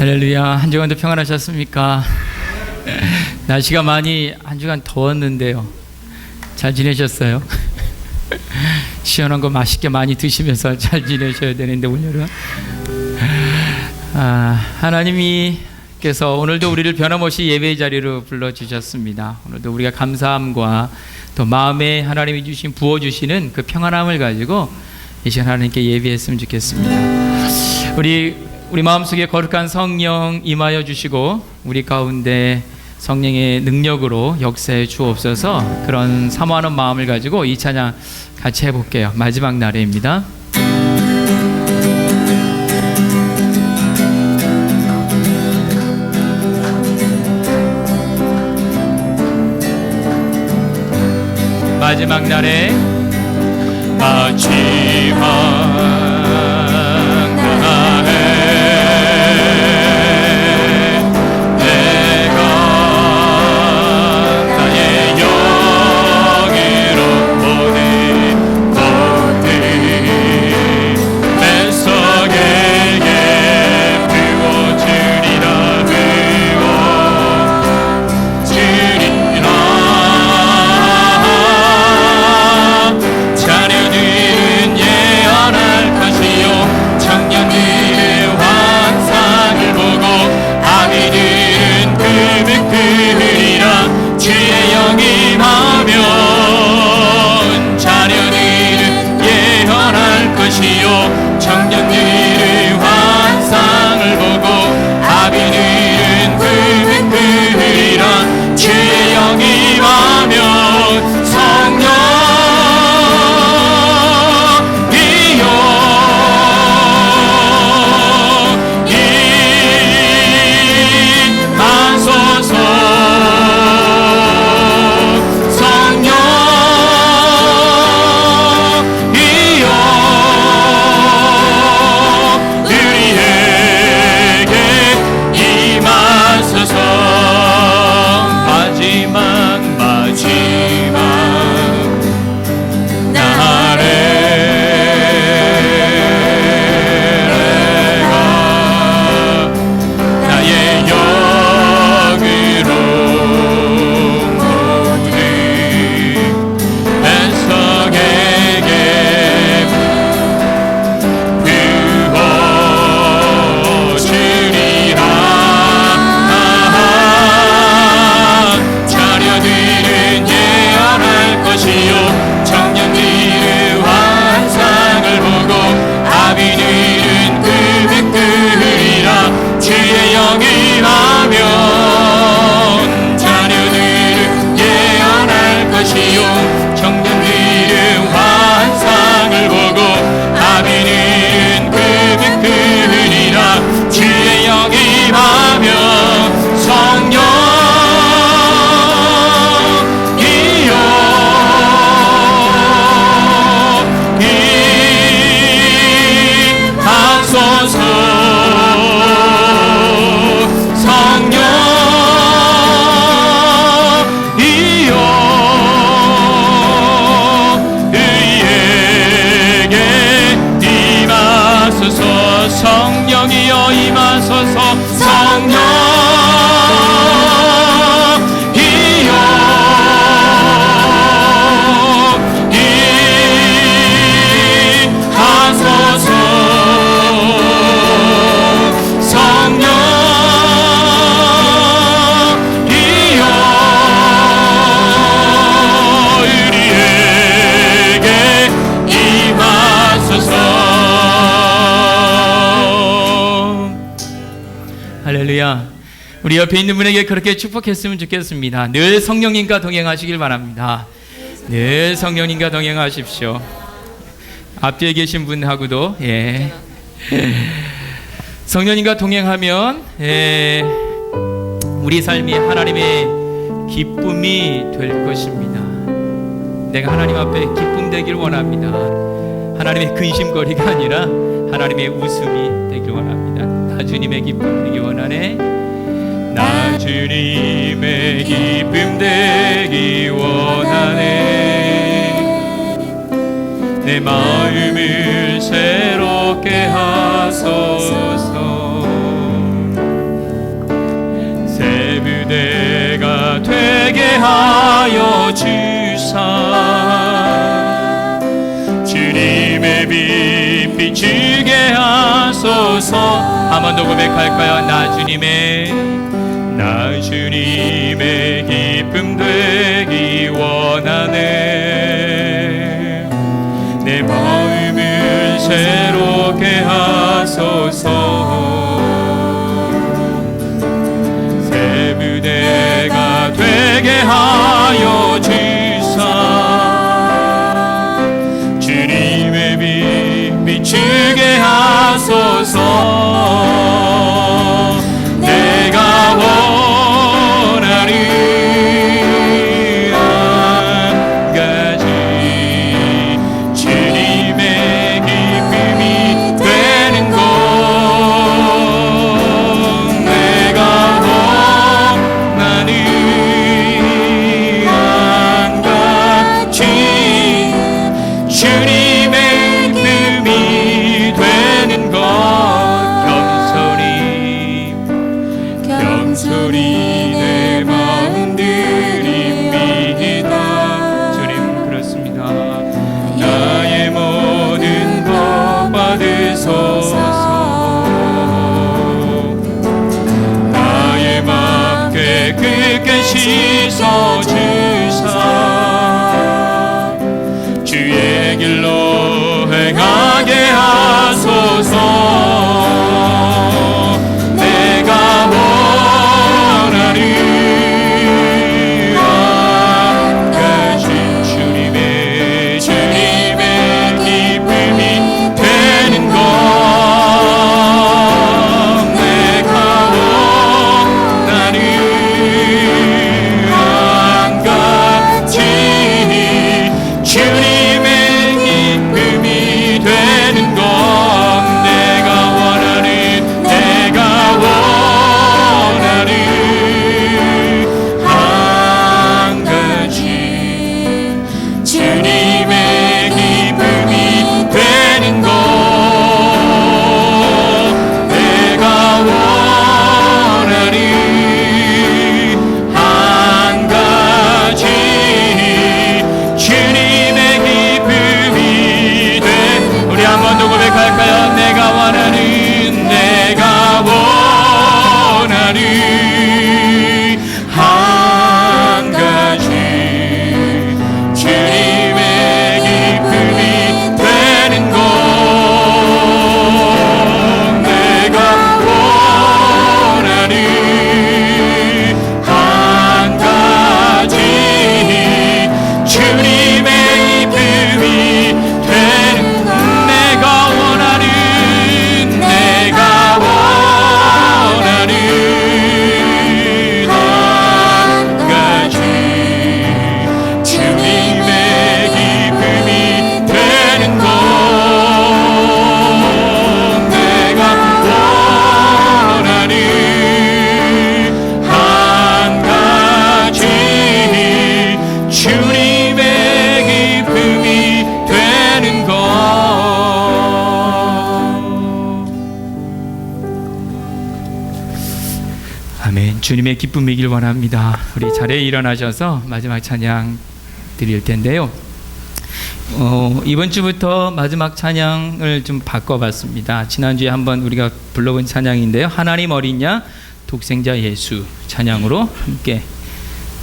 할렐루야. 한 주간도 평안하셨습니까? 날씨가 많이 한 주간 더웠는데요. 잘 지내셨어요? 시원한 거 맛있게 많이 드시면서 잘 지내셔야 되는데 오늘은 하나님께서 오늘도 우리를 변함없이 예배의 자리로 불러주셨습니다. 오늘도 우리가 감사함과 또 마음에 하나님이 부어주시는 그 평안함을 가지고 이 시간 하나님께 예배했으면 좋겠습니다. 우리 마음속에 거룩한 성령 임하여 주시고 우리 가운데 성령의 능력으로 역사해 주옵소서. 그런 사모하는 마음을 가지고 이 찬양 같이 해볼게요. 마지막 날에입니다. 마지막 날에 성령이여 임하소서. 할렐루야. 우리 옆에 있는 분에게 그렇게 축복했으면 좋겠습니다. 늘 성령님과 동행하시길 바랍니다. 늘 성령님과 동행하십시오. 앞뒤에 계신 분하고도 성령님과 동행하면 우리 삶이 하나님의 기쁨이 될 것입니다. 내가 하나님 앞에 기쁨 되길 원합니다. 하나님의 근심거리가 아니라 하나님의 웃음이 되길 원합니다. 나 주님의 기쁨 되기 원하네. 나 주님의 기쁨 되기 원하네. 내 마음을 새롭게 하소서. 되게 하여 주사 주님의 빛 비추게 하소서. 한 번 더 고백할까요? 나 주님의 기쁨 되기 원하네. 내 마음을 새롭게 하소서. 새 부대가 되게 하여 주사 주님의 빛 비추게 하소서. 내가 원하는 한 가지 주님의 기쁨이 되는 것. 내가 원하는 한 가지 주님의 기쁨이 되는 것. 겸손히 내 마음 드립니다. 주님 그렇습니다. 나의 모든 것 받으소서. 나의 맘 깨끗게 씻어주사 주의 길로 행하게 하소서. 아멘. 주님의 기쁨이길 원합니다. 우리 자리에 일어나셔서 마지막 찬양 드릴 텐데요. 이번 주부터 마지막 찬양을 좀 바꿔봤습니다. 지난주에 한번 우리가 불러본 찬양인데요. 하나님 어린 양 독생자 예수 찬양으로 함께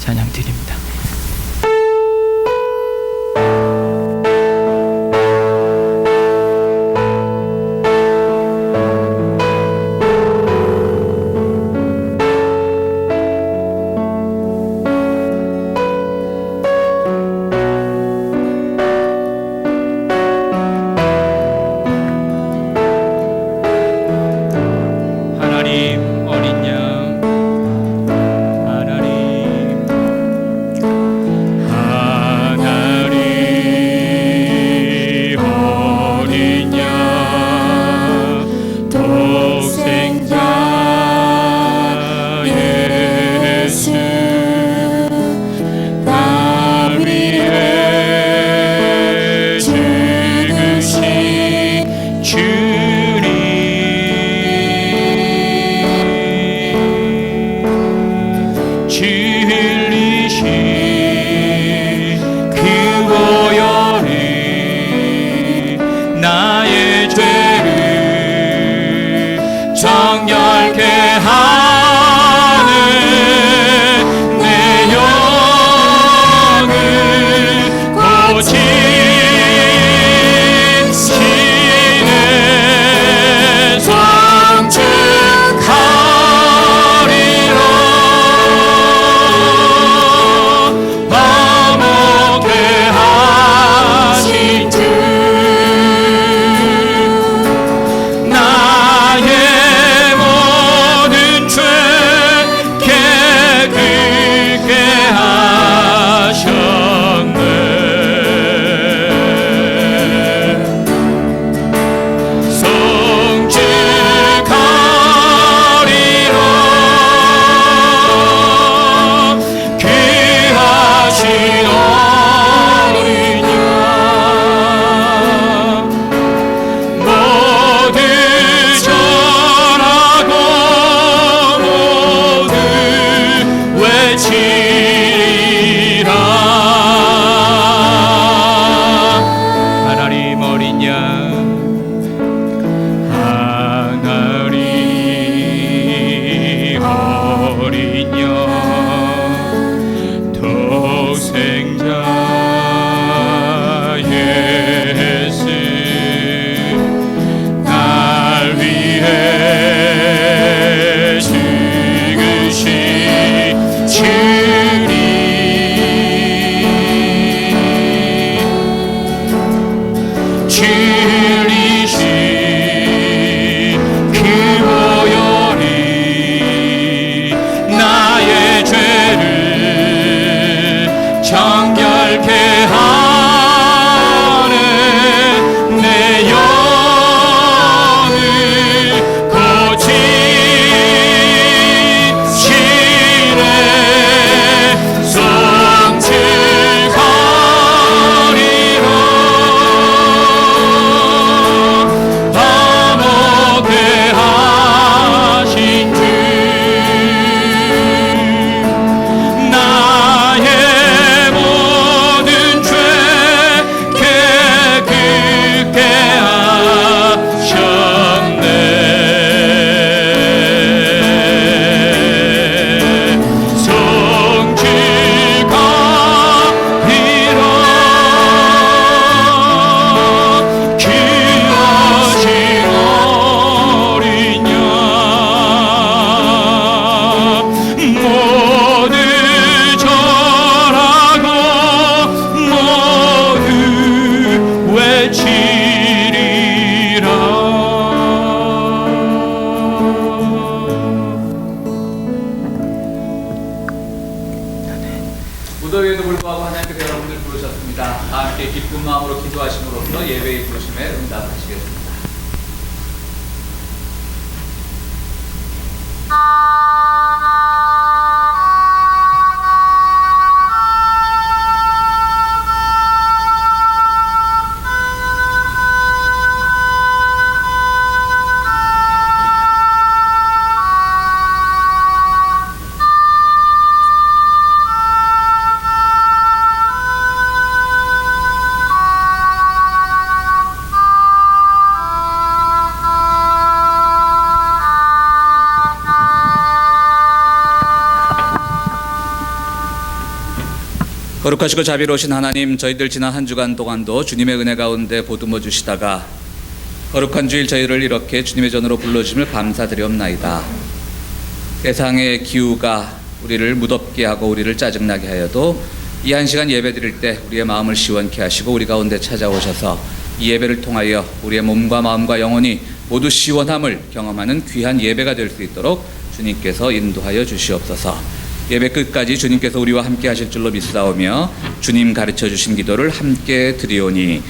찬양 드립니다. 진리신 독생자 예수 날 위해 죽으신 그 보혈이 나의 죄를 정결케 하네. 내 영을 고치시네. 송축하리라. 화목케하신 주 나의 모든 죄 깨끗게 하셨네. 송축하리라. 귀하신 어린 양 모두 절하고 모두 외치리라. 무더위에도 불구하고 하나님께서 여러분들 부르셨습니다. 다 함께 기쁜 마음으로 기도하심으로써 예배의 부르심에 응답하시겠습니다. 거룩하시고 자비로우신 하나님, 저희들 지난 한 주간 동안도 주님의 은혜 가운데 보듬어 주시다가 거룩한 주일 저희를 이렇게 주님의 전으로 불러주심을 감사드리옵나이다. 세상의 기후가 우리를 무덥게 하고 우리를 짜증나게 하여도 이 한 시간 예배 드릴 때 우리의 마음을 시원케 하시고 우리 가운데 찾아오셔서 이 예배를 통하여 우리의 몸과 마음과 영혼이 모두 시원함을 경험하는 귀한 예배가 될 수 있도록 주님께서 인도하여 주시옵소서. 예배 끝까지 주님께서 우리와 함께 하실 줄로 믿사오며 주님 가르쳐 주신 기도를 함께 드리오니,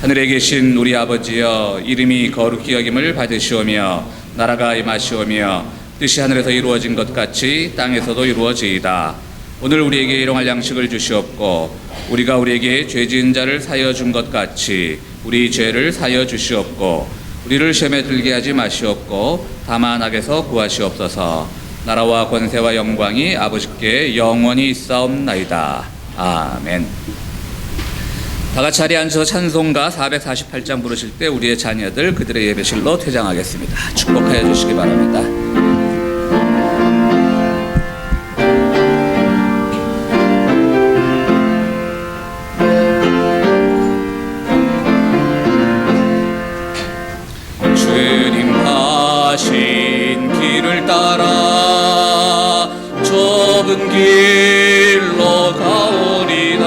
하늘에 계신 우리 아버지여, 이름이 거룩히 여김을 받으시오며 나라가 임하시오며 뜻이 하늘에서 이루어진 것 같이 땅에서도 이루어지이다. 오늘 우리에게 일용할 양식을 주시옵고 우리가 우리에게 죄 지은 자를 사여 준 것 같이 우리 죄를 사여 주시옵고 우리를 시험에 들게 하지 마시옵고 다만 악에서 구하시옵소서. 나라와 권세와 영광이 아버지께 영원히 있사옵나이다. 아멘. 다 같이 자리에 앉아서 찬송가 448장 부르실 때 우리의 자녀들 그들의 예배실로 퇴장하겠습니다. 축복하여 주시기 바랍니다. 주님 가신 길을 따라 좁은 길로 가오리다.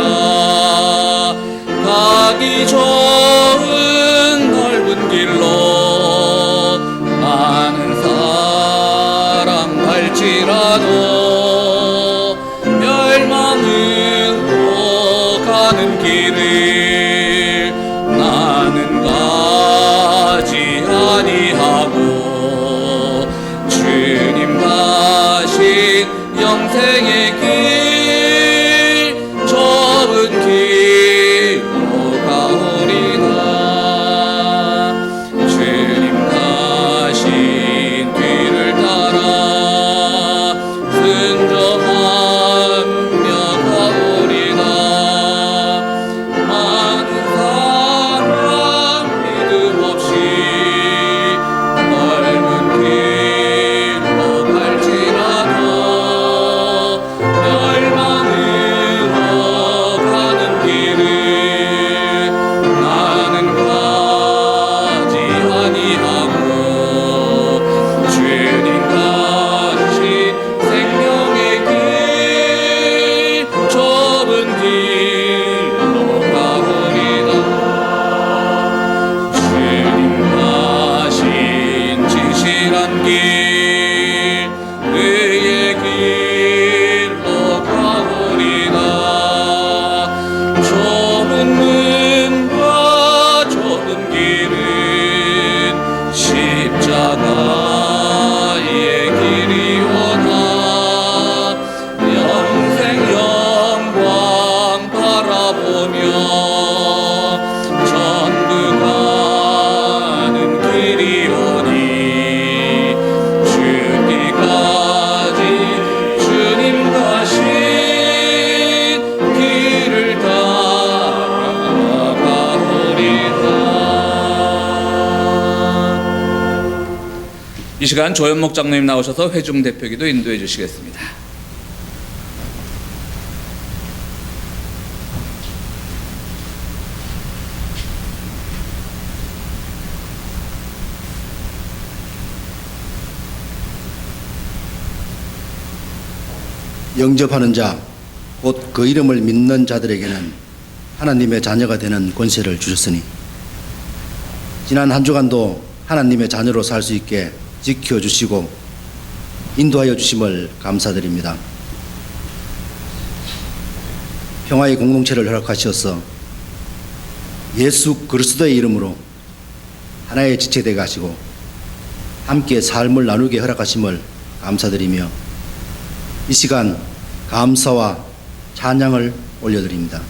가기 좋은 넓은 길로 많은 사람 갈지라도 멸망으로 가는 길을 나는 가지 아니하고 주님 가신 영생의 길 좁은 길로 가오리다. 주님 가신 뒤를 따라 순종하며 가오리다. 많은 사람 믿음 없이 넓은 길로 갈지라도 시간 조현목 장로님 나오셔서 회중 대표기도 인도해 주시겠습니다. 영접하는 자, 곧 그 이름을 믿는 자들에게는 하나님의 자녀가 되는 권세를 주셨으니 지난 한 주간도 하나님의 자녀로 살 수 있게 지켜주시고 인도하여 주심을 감사드립니다. 평화의 공동체를 허락하셔서 예수 그리스도의 이름으로 하나의 지체되게 하시고 함께 삶을 나누게 허락하심을 감사드리며 이 시간 감사와 찬양을 올려드립니다.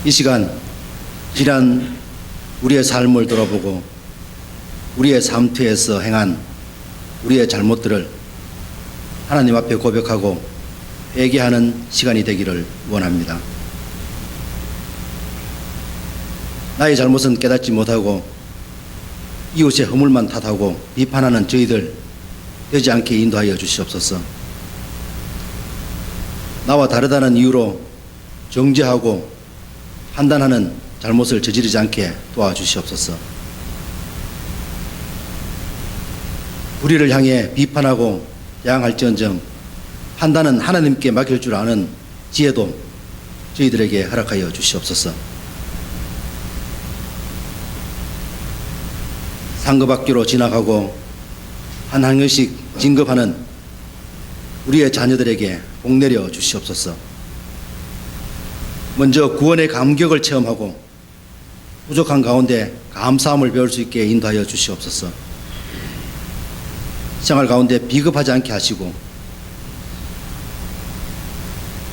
이 시간 지난 우리의 삶을 돌아보고 우리의 삶터에서 행한 우리의 잘못들을 하나님 앞에 고백하고 회개하는 시간이 되기를 원합니다. 나의 잘못은 깨닫지 못하고 이웃의 허물만 탓하고 비판하는 저희들 되지 않게 인도하여 주시옵소서. 나와 다르다는 이유로 정죄하고 판단하는 잘못을 저지르지 않게 도와주시옵소서. 우리를 향해 비판하고 양할지언정 판단은 하나님께 맡길 줄 아는 지혜도 저희들에게 허락하여 주시옵소서. 상급학교로 지나가고 한 학년씩 진급하는 우리의 자녀들에게 복 내려 주시옵소서. 먼저 구원의 감격을 체험하고 부족한 가운데 감사함을 배울 수 있게 인도하여 주시옵소서. 생활 가운데 비겁하지 않게 하시고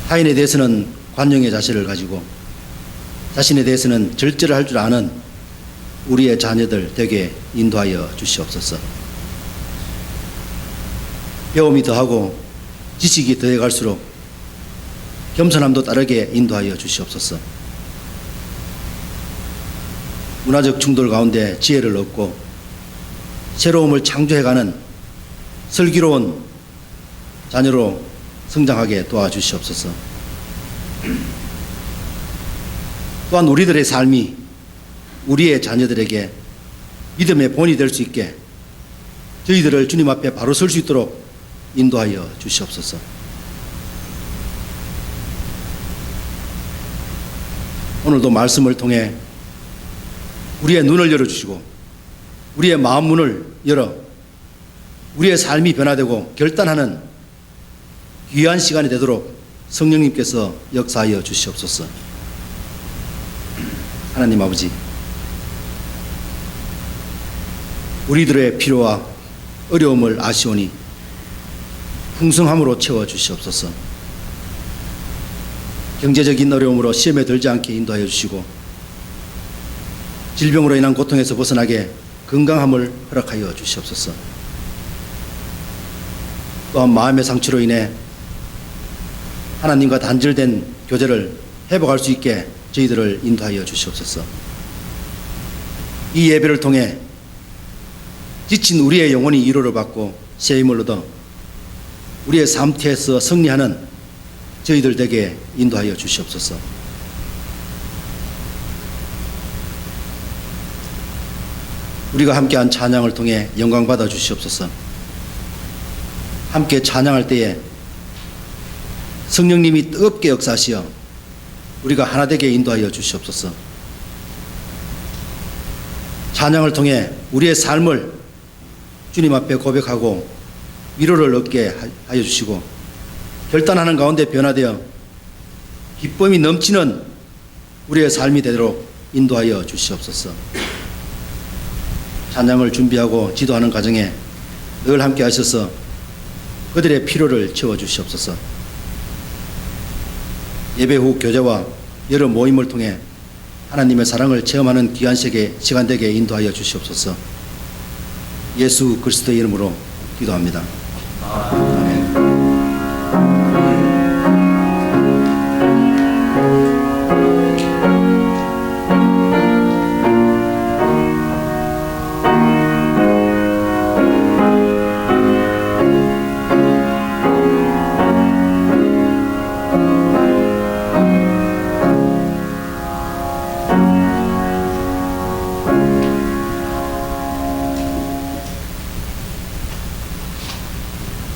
타인에 대해서는 관용의 자세를 가지고 자신에 대해서는 절제를 할 줄 아는 우리의 자녀들 되게 인도하여 주시옵소서. 배움이 더하고 지식이 더해갈수록 겸손함도 따르게 인도하여 주시옵소서. 문화적 충돌 가운데 지혜를 얻고 새로움을 창조해가는 슬기로운 자녀로 성장하게 도와주시옵소서. 또한 우리들의 삶이 우리의 자녀들에게 믿음의 본이 될 수 있게 저희들을 주님 앞에 바로 설 수 있도록 인도하여 주시옵소서. 오늘도 말씀을 통해 우리의 눈을 열어주시고 우리의 마음 문을 열어 우리의 삶이 변화되고 결단하는 귀한 시간이 되도록 성령님께서 역사하여 주시옵소서. 하나님 아버지, 우리들의 필요와 어려움을 아시오니 풍성함으로 채워주시옵소서. 경제적인 어려움으로 시험에 들지 않게 인도하여 주시고 질병으로 인한 고통에서 벗어나게 건강함을 허락하여 주시옵소서. 또한 마음의 상처로 인해 하나님과 단절된 교제를 회복할 수 있게 저희들을 인도하여 주시옵소서. 이 예배를 통해 지친 우리의 영혼이 위로를 받고 새 힘을 얻어 우리의 삶터에서 승리하는 저희들 되게 인도하여 주시옵소서. 우리가 함께한 찬양을 통해 영광 받아 주시옵소서. 함께 찬양할 때에 성령님이 뜨겁게 역사하시어 우리가 하나 되게 인도하여 주시옵소서. 찬양을 통해 우리의 삶을 주님 앞에 고백하고 위로를 얻게 하여 주시고 결단하는 가운데 변화되어 기쁨이 넘치는 우리의 삶이 되도록 인도하여 주시옵소서. 찬양을 준비하고 지도하는 과정에 늘 함께 하셔서 그들의 필요를 채워주시옵소서. 예배 후 교제와 여러 모임을 통해 하나님의 사랑을 체험하는 귀한 시간 되게 인도하여 주시옵소서. 예수 그리스도의 이름으로 기도합니다. 아멘.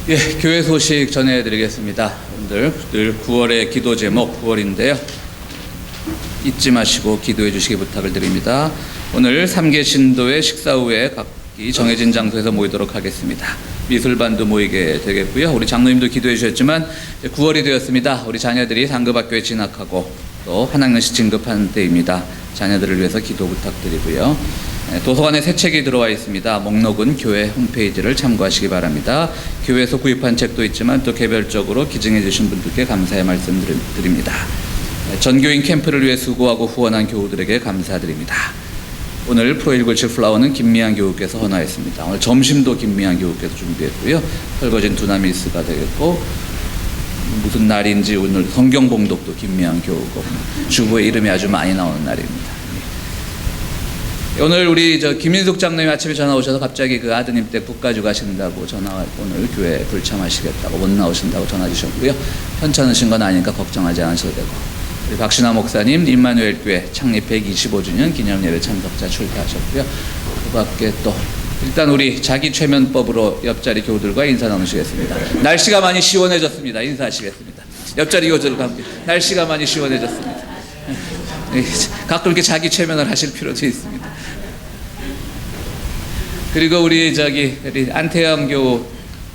예, 교회 소식 전해드리겠습니다. 오늘 늘 9월의 기도 제목 9월인데요. 잊지 마시고 기도해 주시기 부탁을 드립니다. 오늘 3개 신도의 식사 후에 각기 정해진 장소에서 모이도록 하겠습니다. 미술반도 모이게 되겠고요. 우리 장로님도 기도해 주셨지만 9월이 되었습니다. 우리 자녀들이 상급학교에 진학하고 또 한 학년씩 진급하는 때입니다. 자녀들을 위해서 기도 부탁드리고요. 도서관에 새 책이 들어와 있습니다. 목록은 교회 홈페이지를 참고하시기 바랍니다. 교회에서 구입한 책도 있지만 또 개별적으로 기증해 주신 분들께 감사의 말씀 드립니다. 전교인 캠프를 위해 수고하고 후원한 교우들에게 감사드립니다. 오늘 프로197 플라워는 김미양 교우께서 헌화했습니다. 오늘 점심도 김미양 교우께서 준비했고요. 설거지는 두나미스가 되겠고, 무슨 날인지 오늘 성경 봉독도 김미양 교우고, 주부의 이름이 아주 많이 나오는 날입니다. 오늘 우리 김인숙 장로님 아침에 전화 오셔서 갑자기 그 아드님 댁 국가주 가신다고 오늘 교회 불참하시겠다고 못 나오신다고 전화 주셨고요. 편찮으신 건 아니니까 걱정하지 않으셔도 되고, 우리 박신화 목사님 임마누엘 교회 창립 125주년 기념예배 참석자 출퇴하셨고요. 그 밖에 또 일단 우리 자기 최면법으로 옆자리 교우들과 인사 나누시겠습니다. 날씨가 많이 시원해졌습니다. 인사하시겠습니다. 옆자리 교우들과 함께 날씨가 많이 시원해졌습니다. 가끔 이렇게 자기 최면을 하실 필요도 있습니다. 그리고 우리 안태영 교우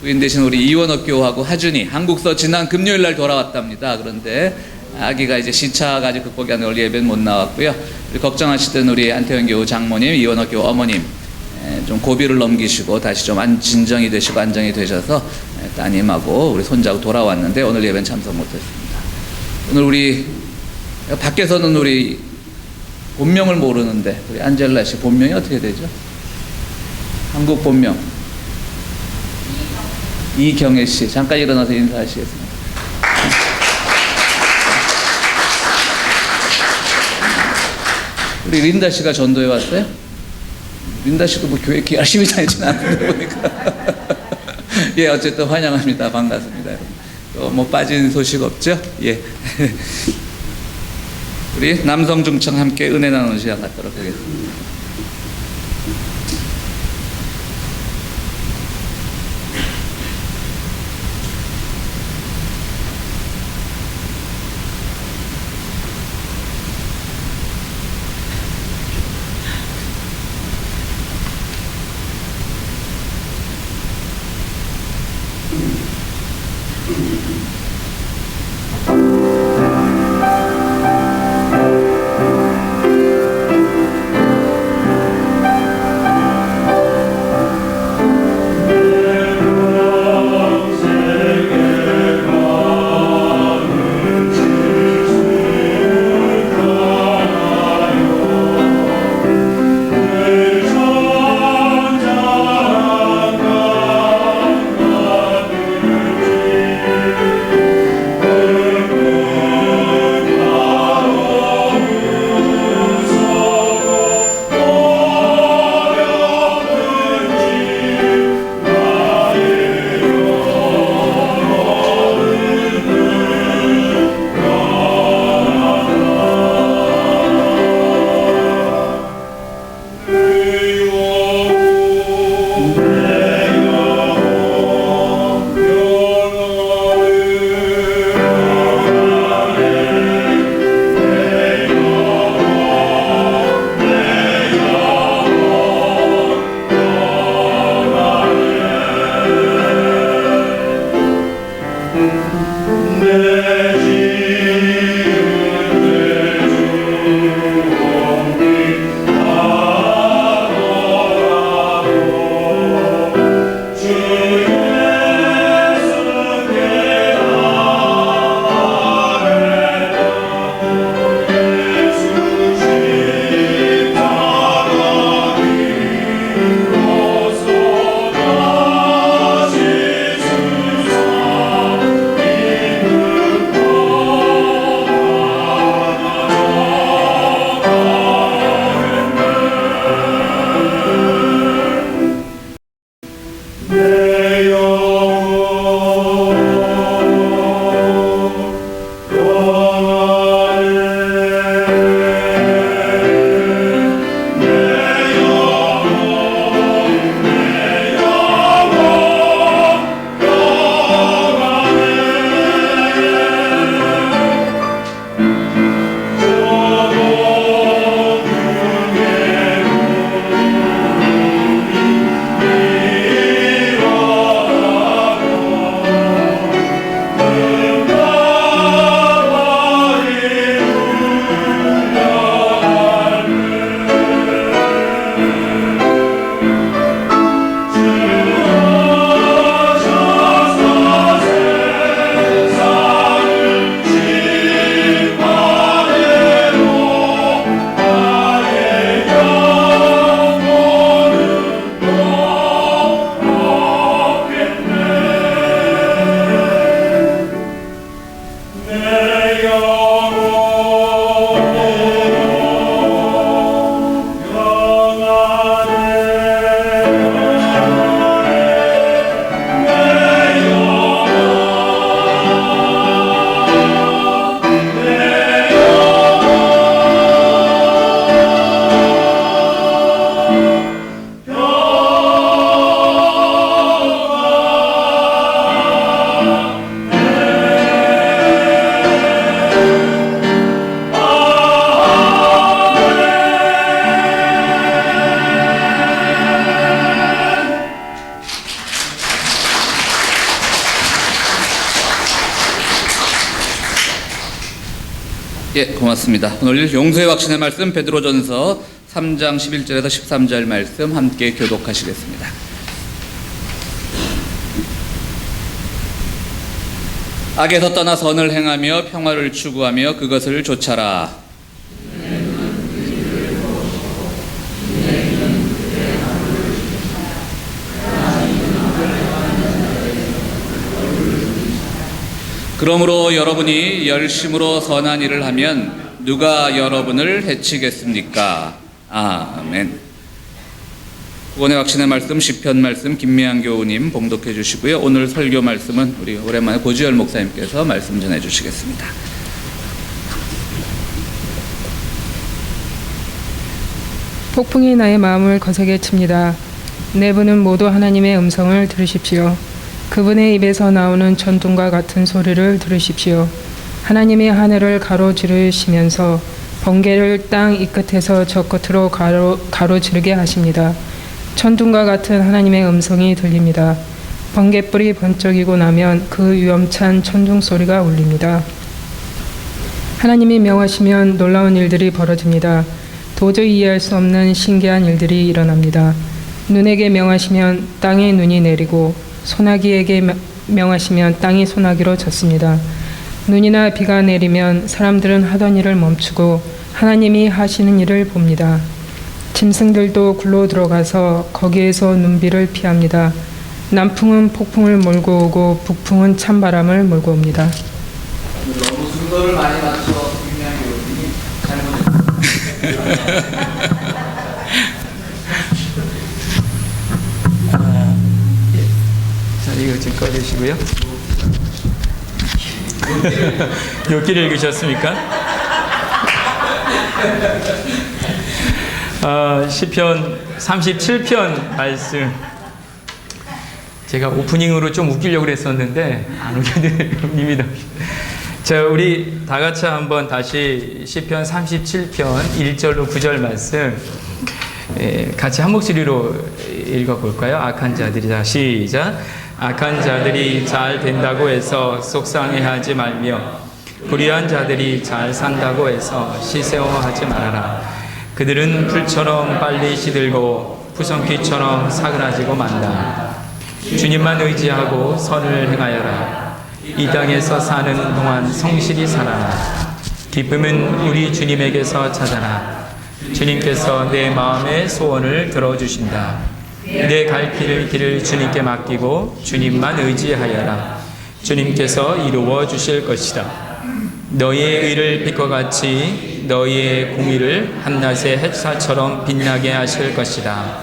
부인 되신 우리 이원옥 교우하고 하준이 한국서 지난 금요일 날 돌아왔답니다. 그런데 아기가 이제 시차 가지고 극복이 안 원리 예배는 못 나왔고요. 걱정하시던 우리 안태영 교우 장모님, 이원옥 교우 어머님 좀 고비를 넘기시고 다시 좀 진정이 되시고 안정이 되셔서 따님하고 우리 손자하고 돌아왔는데 오늘 예배는 참석 못했습니다. 오늘 우리 밖에서는 우리 본명을 모르는데 우리 안젤라 씨 본명이 어떻게 되죠? 한국 본명 이경애 씨 잠깐 일어나서 인사하시겠습니다. 우리 린다 씨가 전도에 왔어요? 린다 씨도 뭐 교회 이렇게 열심히 다니지는 않는데 보니까 예, 어쨌든 환영합니다. 반갑습니다. 뭐 빠진 소식 없죠? 예. 우리 남성 중청 함께 은혜 나누는 시간 갖도록 하겠습니다. 내 예, 고맙습니다. 오늘 용서의 확신의 말씀 베드로전서 3장 11절에서 13절 말씀 함께 교독하시겠습니다. 악에서 떠나 선을 행하며 평화를 추구하며 그것을 좇아라. 그러므로 여러분이 열심으로 선한 일을 하면 누가 여러분을 해치겠습니까? 아멘. 구원의 확신의 말씀 시편 말씀 김미양 교우님 봉독해 주시고요. 오늘 설교 말씀은 우리 오랜만에 고지열 목사님께서 말씀 전해 주시겠습니다. 폭풍이 나의 마음을 거세게 칩니다. 내부는 모두 하나님의 음성을 들으십시오. 그분의 입에서 나오는 천둥과 같은 소리를 들으십시오. 하나님이 하늘을 가로지르시면서 번개를 땅 이 끝에서 저 끝으로 가로지르게 하십니다. 천둥과 같은 하나님의 음성이 들립니다. 번개불이 번쩍이고 나면 그 위험찬 천둥 소리가 울립니다. 하나님이 명하시면 놀라운 일들이 벌어집니다. 도저히 이해할 수 없는 신기한 일들이 일어납니다. 눈에게 명하시면 땅에 눈이 내리고 소나기에게 명하시면 땅이 소나기로 젖습니다. 눈이나 비가 내리면 사람들은 하던 일을 멈추고 하나님이 하시는 일을 봅니다. 짐승들도 굴로 들어가서 거기에서 눈비를 피합니다. 남풍은 폭풍을 몰고 오고 북풍은 찬바람을 몰고 옵니다. 너무 순서를 많이 맞춰 김미양 교우님이 잘못했습니다. 자, 이거 좀 꺼주시고요. 몇 길 읽으셨습니까? 시편 37편 말씀. 제가 오프닝으로 좀 웃기려고 그랬었는데 안 웃깁니다. 자, 우리 다 같이 한번 다시 시편 37편 1절로 9절 말씀 같이 한 목소리로 읽어볼까요? 악한 자들이. 자, 시작. 악한 자들이 잘 된다고 해서 속상해하지 말며 불의한 자들이 잘 산다고 해서 시세워하지 말아라. 그들은 풀처럼 빨리 시들고 푸성귀처럼 사그라지고 만다. 주님만 의지하고 선을 행하여라. 이 땅에서 사는 동안 성실히 살아라. 기쁨은 우리 주님에게서 찾아라. 주님께서 내 마음의 소원을 들어주신다. 내 갈 길을 주님께 맡기고 주님만 의지하여라. 주님께서 이루어 주실 것이다. 너희의 의를 빛과 같이 너희의 공의를 한낮의 햇살처럼 빛나게 하실 것이다.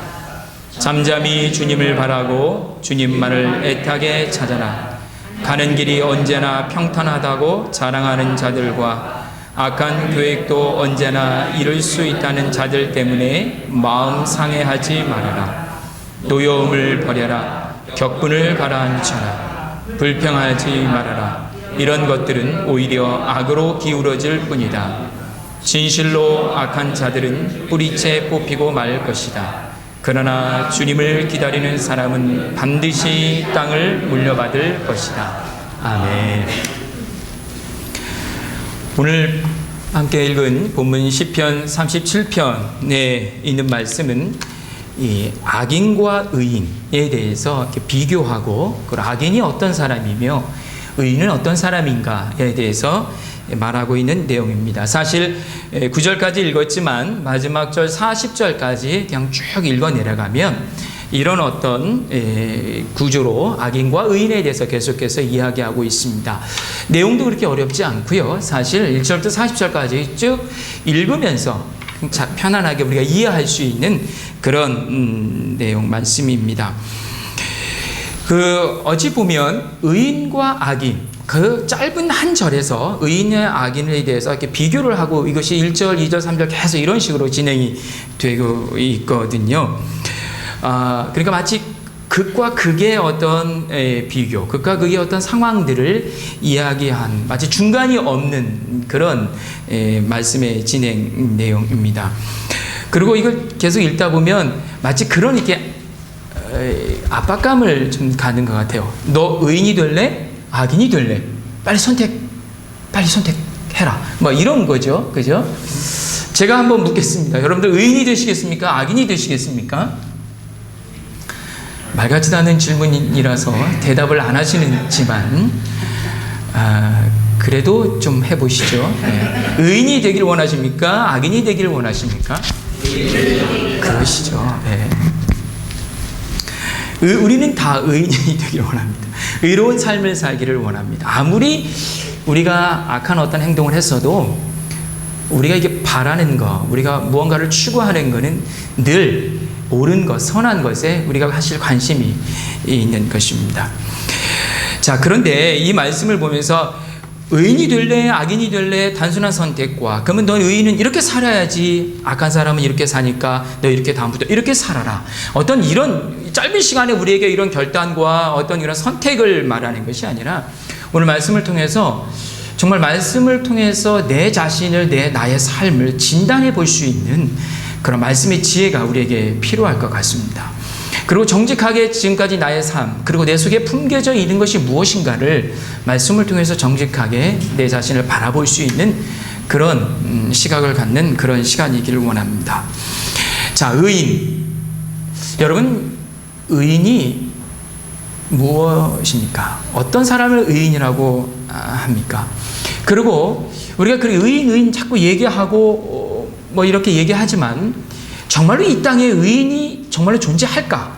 잠잠히 주님을 바라고 주님만을 애타게 찾아라. 가는 길이 언제나 평탄하다고 자랑하는 자들과 악한 계획도 언제나 이룰 수 있다는 자들 때문에 마음 상해하지 말아라. 노여움을 버려라. 격분을 가라앉혀라. 불평하지 말아라. 이런 것들은 오히려 악으로 기울어질 뿐이다. 진실로 악한 자들은 뿌리채 뽑히고 말 것이다. 그러나 주님을 기다리는 사람은 반드시 땅을 물려받을 것이다. 아멘. 오늘 함께 읽은 본문 시편 37편에 있는 말씀은 이 악인과 의인에 대해서 이렇게 비교하고 그 악인이 어떤 사람이며 의인은 어떤 사람인가에 대해서 말하고 있는 내용입니다. 사실 9절까지 읽었지만 마지막 절 40절까지 그냥 쭉 읽어 내려가면 이런 어떤 구조로 악인과 의인에 대해서 계속해서 이야기하고 있습니다. 내용도 그렇게 어렵지 않고요. 사실 1절부터 40절까지 쭉 읽으면서 편안하게 우리가 이해할 수 있는 그런 내용 말씀입니다. 어찌 보면 의인과 악인, 그 짧은 한 절에서 의인과 악인에 대해서 이렇게 비교를 하고 이것이 1절, 2절, 3절 계속 이런 식으로 진행이 되고 있거든요. 그러니까 마치 극과 극의 어떤 비교, 극과 극의 어떤 상황들을 이야기한 마치 중간이 없는 그런 말씀의 진행 내용입니다. 그리고 이걸 계속 읽다 보면 마치 그런 이렇게 압박감을 좀 가는 것 같아요. 너 의인이 될래? 악인이 될래? 빨리 선택해라. 해라. 뭐 이런 거죠. 그죠? 제가 한번 묻겠습니다. 여러분들 의인이 되시겠습니까? 악인이 되시겠습니까? 말 같지도 않은 질문이라서 대답을 안 하시는지만 그래도 좀 해보시죠. 네. 의인이 되길 원하십니까? 악인이 되길 원하십니까? 그러시죠. 네. 우리는 다 의인이 되길 원합니다. 의로운 삶을 살기를 원합니다. 아무리 우리가 악한 어떤 행동을 했어도 우리가 이게 바라는 거, 우리가 무언가를 추구하는 것은 늘 옳은 것, 선한 것에 우리가 사실 관심이 있는 것입니다. 자, 그런데 이 말씀을 보면서 의인이 될래, 악인이 될래, 단순한 선택과, 그러면 너 의인은 이렇게 살아야지, 악한 사람은 이렇게 사니까 너 이렇게 다음부터 이렇게 살아라. 어떤 이런 짧은 시간에 우리에게 이런 결단과 어떤 이런 선택을 말하는 것이 아니라 오늘 말씀을 통해서 정말 말씀을 통해서 내 자신을, 나의 삶을 진단해 볼 수 있는 그런 말씀의 지혜가 우리에게 필요할 것 같습니다. 그리고 정직하게 지금까지 나의 삶, 그리고 내 속에 품겨져 있는 것이 무엇인가를 말씀을 통해서 정직하게 내 자신을 바라볼 수 있는 그런 시각을 갖는 그런 시간이기를 원합니다. 자, 의인. 여러분, 의인이 무엇입니까? 어떤 사람을 의인이라고 합니까? 그리고 우리가 그 의인 자꾸 얘기하고 뭐 이렇게 얘기하지만 정말로 이 땅에 의인이 정말로 존재할까?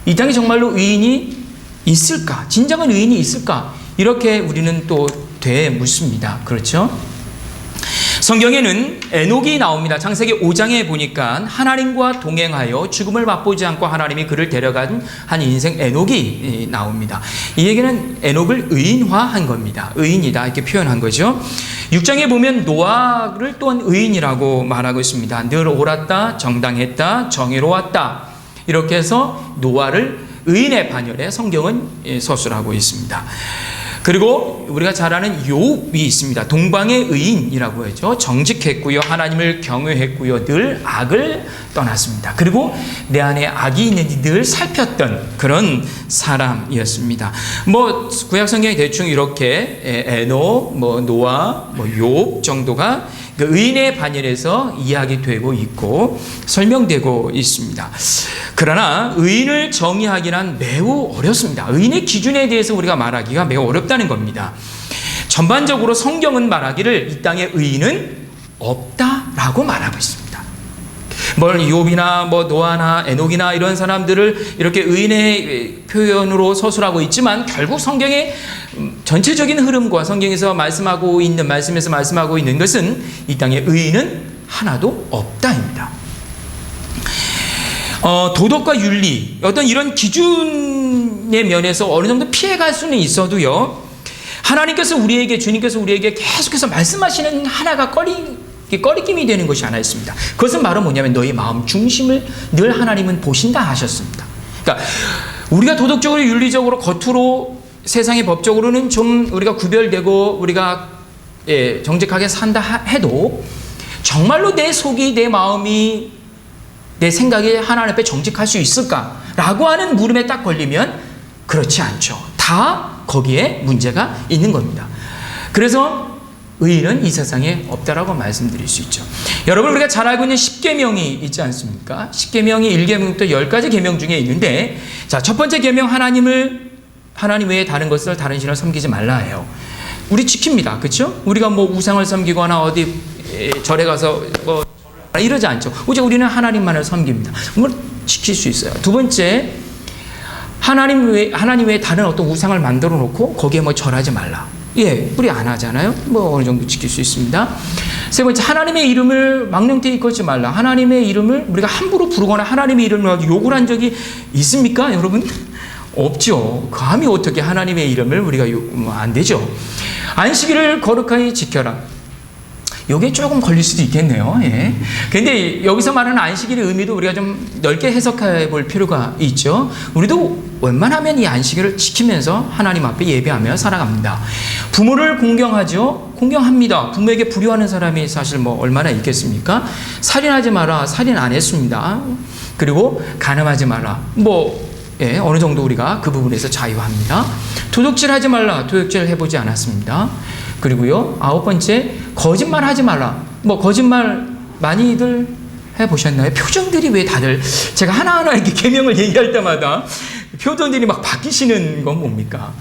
이 땅에 정말로 의인이 있을까? 진정한 의인이 있을까? 이렇게 우리는 또 되묻습니다. 그렇죠? 성경에는 에녹이 나옵니다. 창세기 5장에 보니까 하나님과 동행하여 죽음을 맛보지 않고 하나님이 그를 데려간 한 인생 에녹이 나옵니다. 이 얘기는 에녹을 의인화한 겁니다. 의인이다 이렇게 표현한 거죠. 6장에 보면 노아를 또한 의인이라고 말하고 있습니다. 늘 옳았다, 정당했다, 정의로웠다. 이렇게 해서 노아를 의인의 반열에 성경은 서술하고 있습니다. 그리고 우리가 잘 아는 욥이 있습니다. 동방의 의인이라고 하죠. 정직했고요. 하나님을 경외했고요. 늘 악을 떠났습니다. 그리고 내 안에 악이 있는지 늘 살폈던 그런 사람이었습니다. 뭐 구약 성경이 대충 이렇게 에녹, 노아, 욥 정도가 그 의인의 반열에서 이야기되고 있고 설명되고 있습니다. 그러나 의인을 정의하기는 매우 어렵습니다. 의인의 기준에 대해서 우리가 말하기가 매우 어렵다는 겁니다. 전반적으로 성경은 말하기를 이 땅에 의인은 없다라고 말하고 있습니다. 욥이나 노아나 에녹이나 이런 사람들을 이렇게 의인의 표현으로 서술하고 있지만 결국 성경의 전체적인 흐름과 성경에서 말씀에서 말씀하고 있는 것은 이 땅에 의인은 하나도 없다입니다. 도덕과 윤리, 어떤 이런 기준의 면에서 어느 정도 피해갈 수는 있어도요, 주님께서 우리에게 계속해서 말씀하시는 하나가 꺼리낌이 되는 것이 하나 있습니다. 그것은 바로 뭐냐면 너희 마음 중심을 늘 하나님은 보신다 하셨습니다. 그러니까 우리가 도덕적으로 윤리적으로 겉으로 세상의 법적으로는 좀 우리가 구별되고 우리가 정직하게 산다 해도 정말로 내 속이, 내 마음이, 내 생각이 하나님 앞에 정직할 수 있을까라고 하는 물음에 딱 걸리면 그렇지 않죠. 다 거기에 문제가 있는 겁니다. 그래서 의인은 이 세상에 없다라고 말씀드릴 수 있죠. 여러분, 우리가 잘 알고 있는 10계명이 있지 않습니까? 10계명이 1계명부터 10가지 계명 중에 있는데, 자, 첫 번째 계명, 하나님 외에 다른 것을, 다른 신을 섬기지 말라 해요. 우리 지킵니다. 그렇죠? 우리가 우상을 섬기거나 어디 절에 가서 이러지 않죠. 오직 우리는 하나님만을 섬깁니다. 지킬 수 있어요. 두 번째, 하나님 외에 다른 어떤 우상을 만들어 놓고 거기에 절하지 말라. 우리 안 하잖아요. 어느 정도 지킬 수 있습니다. 세 번째, 하나님의 이름을 망령되이 걸지 말라. 하나님의 이름을 우리가 함부로 부르거나 하나님의 이름을 가지고 욕을 한 적이 있습니까, 여러분? 없죠. 감히 어떻게 하나님의 이름을 우리가 안 되죠. 안식일을 거룩하게 지켜라. 이게 조금 걸릴 수도 있겠네요. 그런데 여기서 말하는 안식일의 의미도 우리가 좀 넓게 해석해 볼 필요가 있죠. 우리도 웬만하면 이 안식일을 지키면서 하나님 앞에 예배하며 살아갑니다. 부모를 공경하죠. 공경합니다. 부모에게 불효하는 사람이 사실 얼마나 있겠습니까? 살인하지 마라. 살인 안 했습니다. 그리고 간음하지 마라. 어느 정도 우리가 그 부분에서 자유합니다. 도둑질하지 말라. 도둑질 해보지 않았습니다. 그리고요, 9번째, 거짓말 하지 말라. 뭐 거짓말 많이들 해보셨나요? 표정들이 왜 다들 제가 하나하나 이렇게 계명을 얘기할 때마다 표정들이 막 바뀌시는 건 뭡니까?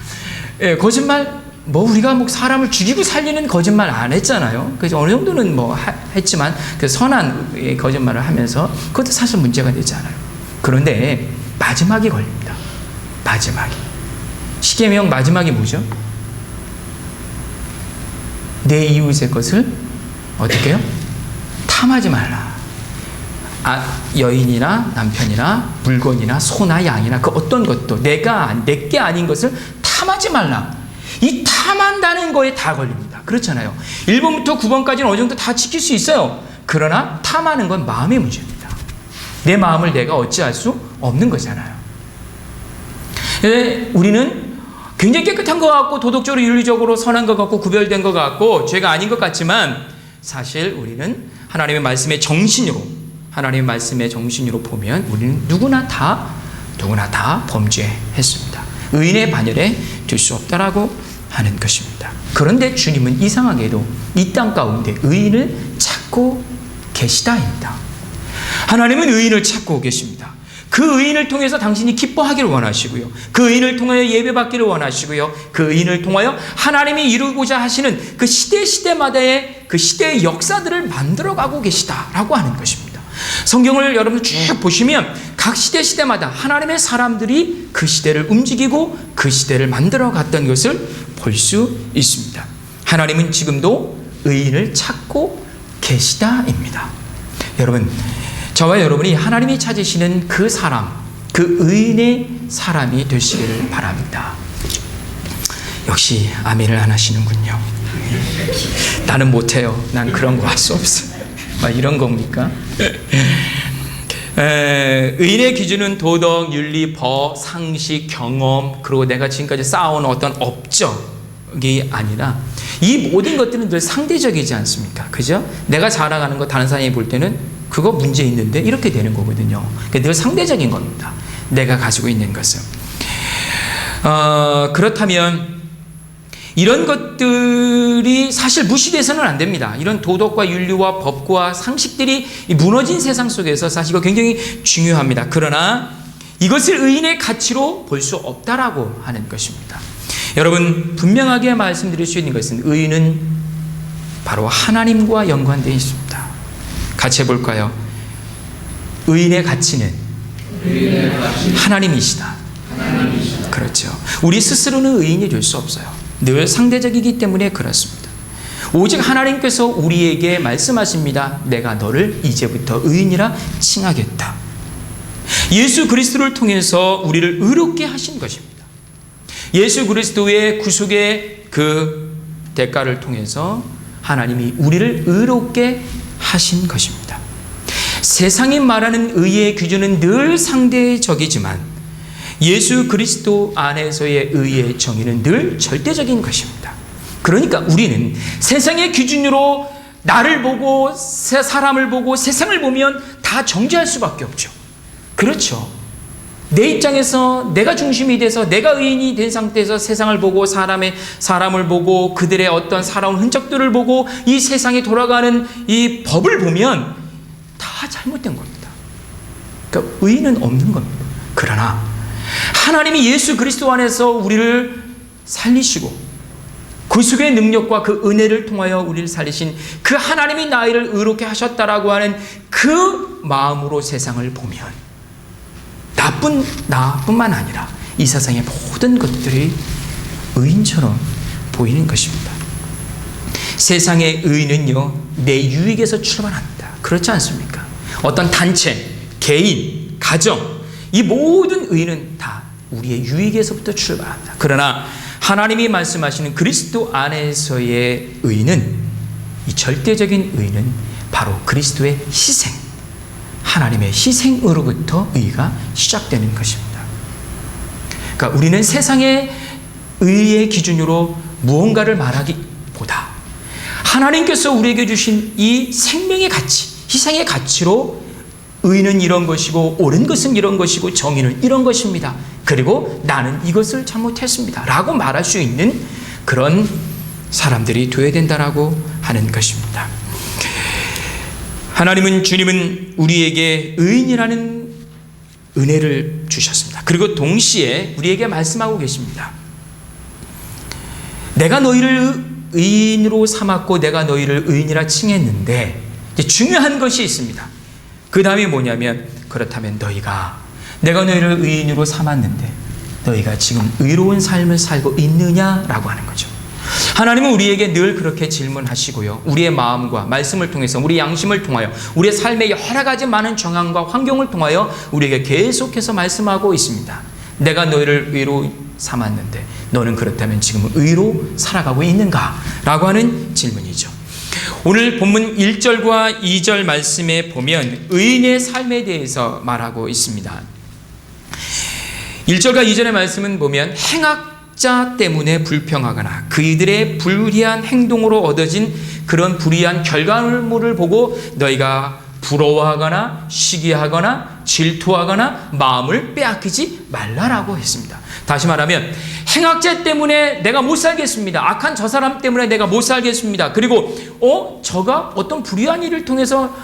예, 거짓말, 뭐 우리가 뭐 사람을 죽이고 살리는 거짓말 안 했잖아요. 그래서 어느 정도는 뭐 했지만 그 선한 거짓말을 하면서 그것도 사실 문제가 되지 않아요. 그런데 마지막이 걸립니다. 마지막이. 십계명 마지막이 뭐죠? 내 이웃의 것을 어떻게 해요? 탐하지 말라. 여인이나 남편이나 물건이나 소나 양이나 그 어떤 것도 내게 아닌 것을 탐하지 말라. 이 탐한다는 거에 다 걸립니다. 그렇잖아요. 1번부터 9번까지는 어느 정도 다 지킬 수 있어요. 그러나 탐하는 건 마음의 문제입니다. 내 마음을 내가 어찌할 수 없는 거잖아요. 우리는 굉장히 깨끗한 것 같고 도덕적으로 윤리적으로 선한 것 같고 구별된 것 같고 죄가 아닌 것 같지만 사실 우리는 하나님의 말씀의 정신으로 보면 우리는 누구나 다 범죄했습니다. 의인의 반열에 들 수 없다라고 하는 것입니다. 그런데 주님은 이상하게도 이 땅 가운데 의인을 찾고 계시다입니다. 하나님은 의인을 찾고 계십니다. 그 의인을 통해서 당신이 기뻐하기를 원하시고요. 그 의인을 통하여 예배받기를 원하시고요. 그 의인을 통하여 하나님이 이루고자 하시는 그 시대마다의 그 시대의 역사들을 만들어가고 계시다라고 하는 것입니다. 성경을 여러분 쭉 보시면 각 시대마다 하나님의 사람들이 그 시대를 움직이고 그 시대를 만들어갔던 것을 볼 수 있습니다. 하나님은 지금도 의인을 찾고 계시다입니다. 여러분, 저와 여러분이 하나님이 찾으시는 그 사람, 그 의인의 사람이 되시기를 바랍니다. 역시 아멘을 안 하시는군요. 나는 못해요. 난 그런 거 할 수 없어요. 이런 겁니까? 의인의 기준은 도덕, 윤리, 법, 상식, 경험, 그리고 내가 지금까지 쌓아온 어떤 업적이 아니라 이 모든 것들은 늘 상대적이지 않습니까? 그죠? 내가 자랑하는 거 다른 사람이 볼 때는 그거 문제 있는데 이렇게 되는 거거든요. 늘 상대적인 겁니다. 내가 가지고 있는 것은. 그렇다면 이런 것들이 사실 무시돼서는 안 됩니다. 이런 도덕과 윤리와 법과 상식들이 무너진 세상 속에서 사실 이거 굉장히 중요합니다. 그러나 이것을 의인의 가치로 볼 수 없다라고 하는 것입니다. 여러분, 분명하게 말씀드릴 수 있는 것은 의인은 바로 하나님과 연관되어 있습니다. 같이 해볼까요? 의인의 가치는 하나님이시다. 그렇죠. 우리 스스로는 의인이 될 수 없어요. 늘 상대적이기 때문에 그렇습니다. 오직 하나님께서 우리에게 말씀하십니다. 내가 너를 이제부터 의인이라 칭하겠다. 예수 그리스도를 통해서 우리를 의롭게 하신 것입니다. 예수 그리스도의 구속의 그 대가를 통해서 하나님이 우리를 의롭게 하신 것입니다. 세상이 말하는 의의 기준은 늘 상대적이지만 예수 그리스도 안에서의 의의 정의는 늘 절대적인 것입니다. 그러니까 우리는 세상의 기준으로 나를 보고 사람을 보고 세상을 보면 다 정죄할 수밖에 없죠. 그렇죠. 내 입장에서 내가 중심이 돼서 내가 의인이 된 상태에서 세상을 보고 사람을 보고 그들의 어떤 살아온 흔적들을 보고 이 세상에 돌아가는 이 법을 보면 다 잘못된 겁니다. 그러니까 의인은 없는 겁니다. 그러나 하나님이 예수 그리스도 안에서 우리를 살리시고 구속의 능력과 그 은혜를 통하여 우리를 살리신 그 하나님이 나를 의롭게 하셨다라고 하는 그 마음으로 세상을 보면 나뿐만 아니라 이 세상의 모든 것들이 의인처럼 보이는 것입니다. 세상의 의인은요, 내 유익에서 출발합니다. 그렇지 않습니까? 어떤 단체, 개인, 가정, 이 모든 의인은 다 우리의 유익에서부터 출발합니다. 그러나 하나님이 말씀하시는 그리스도 안에서의 의인은, 이 절대적인 의인은 바로 그리스도의 희생, 하나님의 희생으로부터 의가 시작되는 것입니다. 그러니까 우리는 세상의 의의 기준으로 무언가를 말하기보다 하나님께서 우리에게 주신 이 생명의 가치, 희생의 가치로 의는 이런 것이고 옳은 것은 이런 것이고 정의는 이런 것입니다. 그리고 나는 이것을 잘못했습니다 라고 말할 수 있는 그런 사람들이 되어야 된다라고 하는 것입니다. 주님은 우리에게 의인이라는 은혜를 주셨습니다. 그리고 동시에 우리에게 말씀하고 계십니다. 내가 너희를 의인으로 삼았고 내가 너희를 의인이라 칭했는데 이제 중요한 것이 있습니다. 그 다음에 뭐냐면, 그렇다면 내가 너희를 의인으로 삼았는데 너희가 지금 의로운 삶을 살고 있느냐라고 하는 거죠. 하나님은 우리에게 늘 그렇게 질문하시고요. 우리의 마음과 말씀을 통해서, 우리 양심을 통하여, 우리의 삶의 여러 가지 많은 정황과 환경을 통하여 우리에게 계속해서 말씀하고 있습니다. 내가 너희를 의로 삼았는데 너는 그렇다면 지금 의로 살아가고 있는가? 라고 하는 질문이죠. 오늘 본문 1절과 2절 말씀에 보면 의인의 삶에 대해서 말하고 있습니다. 1절과 2절의 말씀은 보면 행악자 때문에 불평하거나 그이들의 불의한 행동으로 얻어진 그런 불의한 결과물을 보고 너희가 부러워하거나 시기하거나 질투하거나 마음을 빼앗기지 말라라고 했습니다. 다시 말하면 행악자 때문에 내가 못 살겠습니다. 악한 저 사람 때문에 내가 못 살겠습니다. 그리고 저가 어떤 불의한 일을 통해서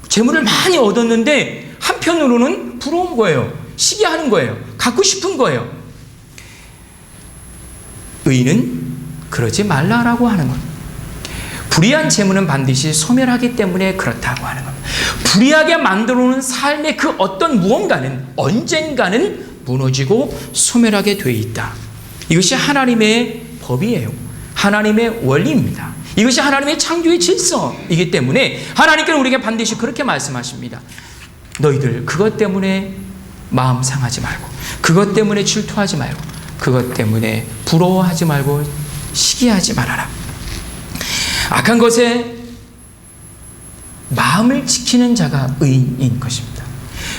재물을 많이 얻었는데 한편으로는 부러운 거예요. 시기하는 거예요. 갖고 싶은 거예요. 의인은 그러지 말라라고 하는 겁니다. 불의한 재물은 반드시 소멸하기 때문에 그렇다고 하는 겁니다. 불의하게 만들어놓은 삶의 그 어떤 무언가는 언젠가는 무너지고 소멸하게 돼 있다. 이것이 하나님의 법이에요. 하나님의 원리입니다. 이것이 하나님의 창조의 질서이기 때문에 하나님께는 우리에게 반드시 그렇게 말씀하십니다. 너희들 그것 때문에 마음 상하지 말고, 그것 때문에 질투하지 말고, 그것 때문에 부러워하지 말고 시기하지 말아라. 악한 것에 마음을 지키는 자가 의인인 것입니다.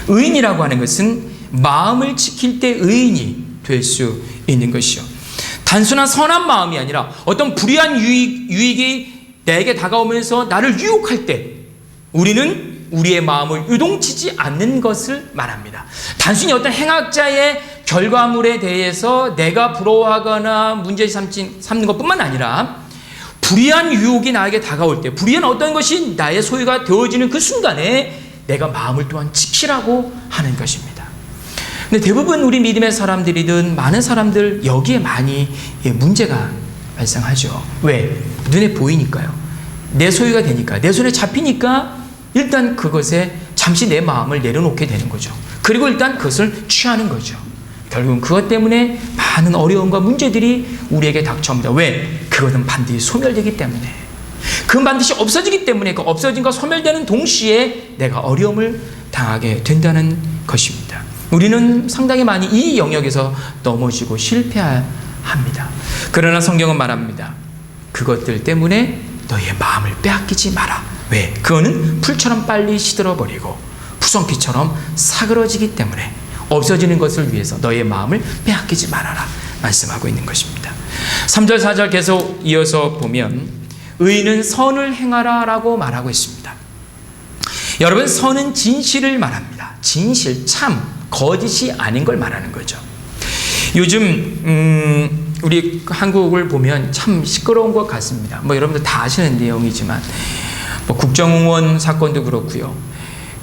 의인이라고 하는 것은 마음을 지킬 때 의인이 될 수 있는 것이요. 단순한 선한 마음이 아니라 어떤 불의한 유익이 내게 다가오면서 나를 유혹할 때 우리는 우리의 마음을 유동치지 않는 것을 말합니다. 단순히 어떤 행악자의 결과물에 대해서 내가 부러워하거나 문제 삼는 것뿐만 아니라 불의한 유혹이 나에게 다가올 때, 불의한 어떤 것이 나의 소유가 되어지는 그 순간에 내가 마음을 또한 지키라고 하는 것입니다. 근데 대부분 우리 믿음의 사람들이든 많은 사람들 여기에 많이 문제가 발생하죠. 왜? 눈에 보이니까요. 내 소유가 되니까, 내 손에 잡히니까 일단 그것에 잠시 내 마음을 내려놓게 되는 거죠. 그리고 일단 그것을 취하는 거죠. 결국은 그것 때문에 많은 어려움과 문제들이 우리에게 닥쳐옵니다. 왜? 그것은 반드시 소멸되기 때문에. 그건 반드시 없어지기 때문에 그 없어진과 소멸되는 동시에 내가 어려움을 당하게 된다는 것입니다. 우리는 상당히 많이 이 영역에서 넘어지고 실패합니다. 그러나 성경은 말합니다. 그것들 때문에 너희의 마음을 빼앗기지 마라. 왜? 그거는 풀처럼 빨리 시들어버리고 푸성피처럼 사그러지기 때문에 없어지는 것을 위해서 너의 마음을 빼앗기지 말아라 말씀하고 있는 것입니다. 3절 4절 계속 이어서 보면 의인은 선을 행하라 라고 말하고 있습니다. 여러분, 선은 진실을 말합니다. 진실, 참, 거짓이 아닌 걸 말하는 거죠. 요즘 우리 한국을 보면 참 시끄러운 것 같습니다. 여러분들 다 아시는 내용이지만 국정원 사건도 그렇고요.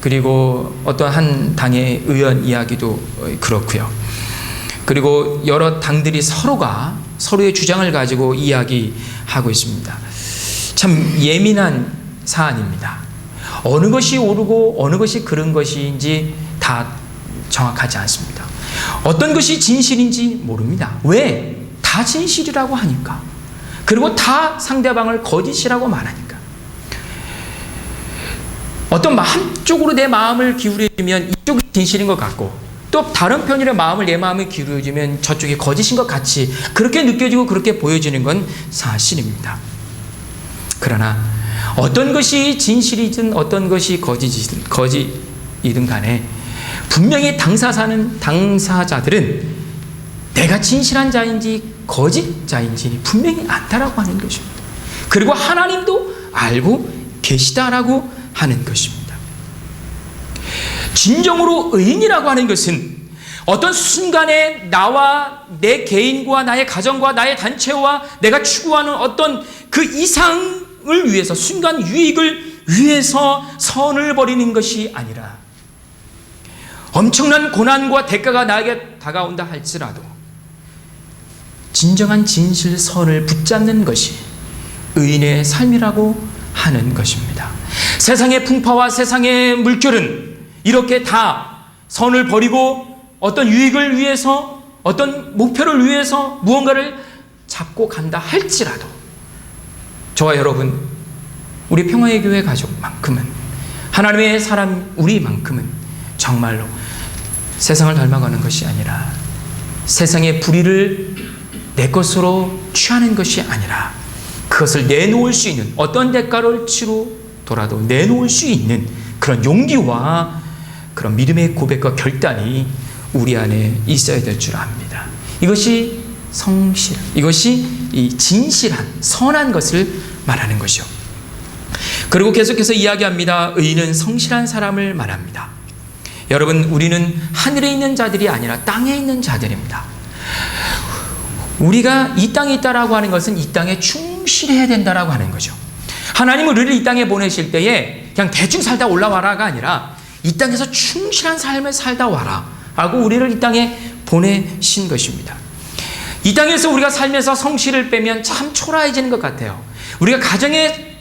그리고 어떤 한 당의 의원 이야기도 그렇고요. 그리고 여러 당들이 서로가 서로의 주장을 가지고 이야기하고 있습니다. 참 예민한 사안입니다. 어느 것이 옳고 어느 것이 그른 것인지 다 정확하지 않습니다. 어떤 것이 진실인지 모릅니다. 왜? 다 진실이라고 하니까. 그리고 다 상대방을 거짓이라고 말하니까. 어떤 한쪽으로 내 마음을 기울여주면 이쪽이 진실인 것 같고 또 다른 편으로 내 마음을 기울여주면 저쪽이 거짓인 것 같이 그렇게 느껴지고 그렇게 보여지는 건 사실입니다. 그러나 어떤 것이 진실이든 어떤 것이 거짓이든 간에 분명히 당사자들은 내가 진실한 자인지 거짓자인지 분명히 안다라고 하는 것입니다. 그리고 하나님도 알고 계시다라고 하는 것입니다. 진정으로 의인이라고 하는 것은 어떤 순간에 나와 내 개인과 나의 가정과 나의 단체와 내가 추구하는 어떤 그 이상을 위해서, 순간 유익을 위해서 선을 벌이는 것이 아니라 엄청난 고난과 대가가 나에게 다가온다 할지라도 진정한 진실 선을 붙잡는 것이 의인의 삶이라고 하는 것입니다. 세상의 풍파와 세상의 물결은 이렇게 다 선을 버리고 어떤 유익을 위해서, 어떤 목표를 위해서 무언가를 잡고 간다 할지라도 저와 여러분, 우리 평화의 교회 가족만큼은, 하나님의 사람 우리만큼은 정말로 세상을 닮아가는 것이 아니라, 세상의 불의를 내 것으로 취하는 것이 아니라 그것을 내놓을 수 있는, 어떤 대가를 치르더라도 내놓을 수 있는 그런 용기와 그런 믿음의 고백과 결단이 우리 안에 있어야 될 줄 압니다. 이것이 성실, 이것이 이 진실한 선한 것을 말하는 것이요. 그리고 계속해서 이야기합니다. 의인은 성실한 사람을 말합니다. 여러분, 우리는 하늘에 있는 자들이 아니라 땅에 있는 자들입니다. 우리가 이 땅에 있다라고 하는 것은 이 땅에 충실해야 된다라고 하는 거죠. 하나님은 우리를 이 땅에 보내실 때에 그냥 대충 살다 올라와라가 아니라 이 땅에서 충실한 삶을 살다 와라 라고 우리를 이 땅에 보내신 것입니다. 이 땅에서 우리가 살면서 성실을 빼면 참 초라해지는 것 같아요. 우리가 가정에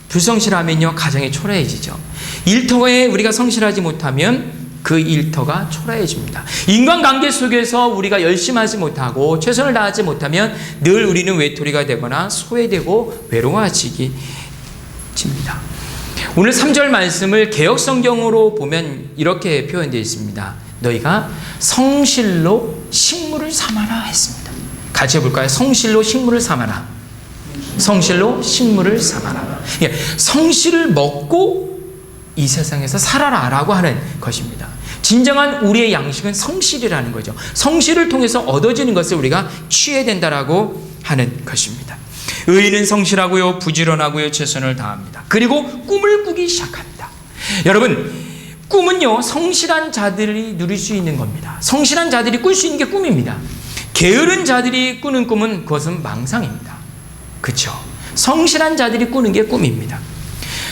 불성실하면요, 가정이 초라해지죠. 일터에 우리가 성실하지 못하면 그 일터가 초라해집니다. 인간관계 속에서 우리가 열심히 하지 못하고 최선을 다하지 못하면 늘 우리는 외톨이가 되거나 소외되고 외로워지기 집니다. 오늘 3절 말씀을 개역성경으로 보면 이렇게 표현되어 있습니다. 너희가 성실로 식물을 삼아라 했습니다. 같이 해볼까요? 성실로 식물을 삼아라. 성실로 식물을 삼아라. 예, 성실을 먹고 이 세상에서 살아라 라고 하는 것입니다. 진정한 우리의 양식은 성실이라는 거죠. 성실을 통해서 얻어지는 것을 우리가 취해야 된다라고 하는 것입니다. 의인은 성실하고요, 부지런하고요, 최선을 다합니다. 그리고 꿈을 꾸기 시작합니다. 여러분, 꿈은요, 성실한 자들이 누릴 수 있는 겁니다. 성실한 자들이 꿀 수 있는 게 꿈입니다. 게으른 자들이 꾸는 꿈은 그것은 망상입니다. 그렇죠? 성실한 자들이 꾸는 게 꿈입니다.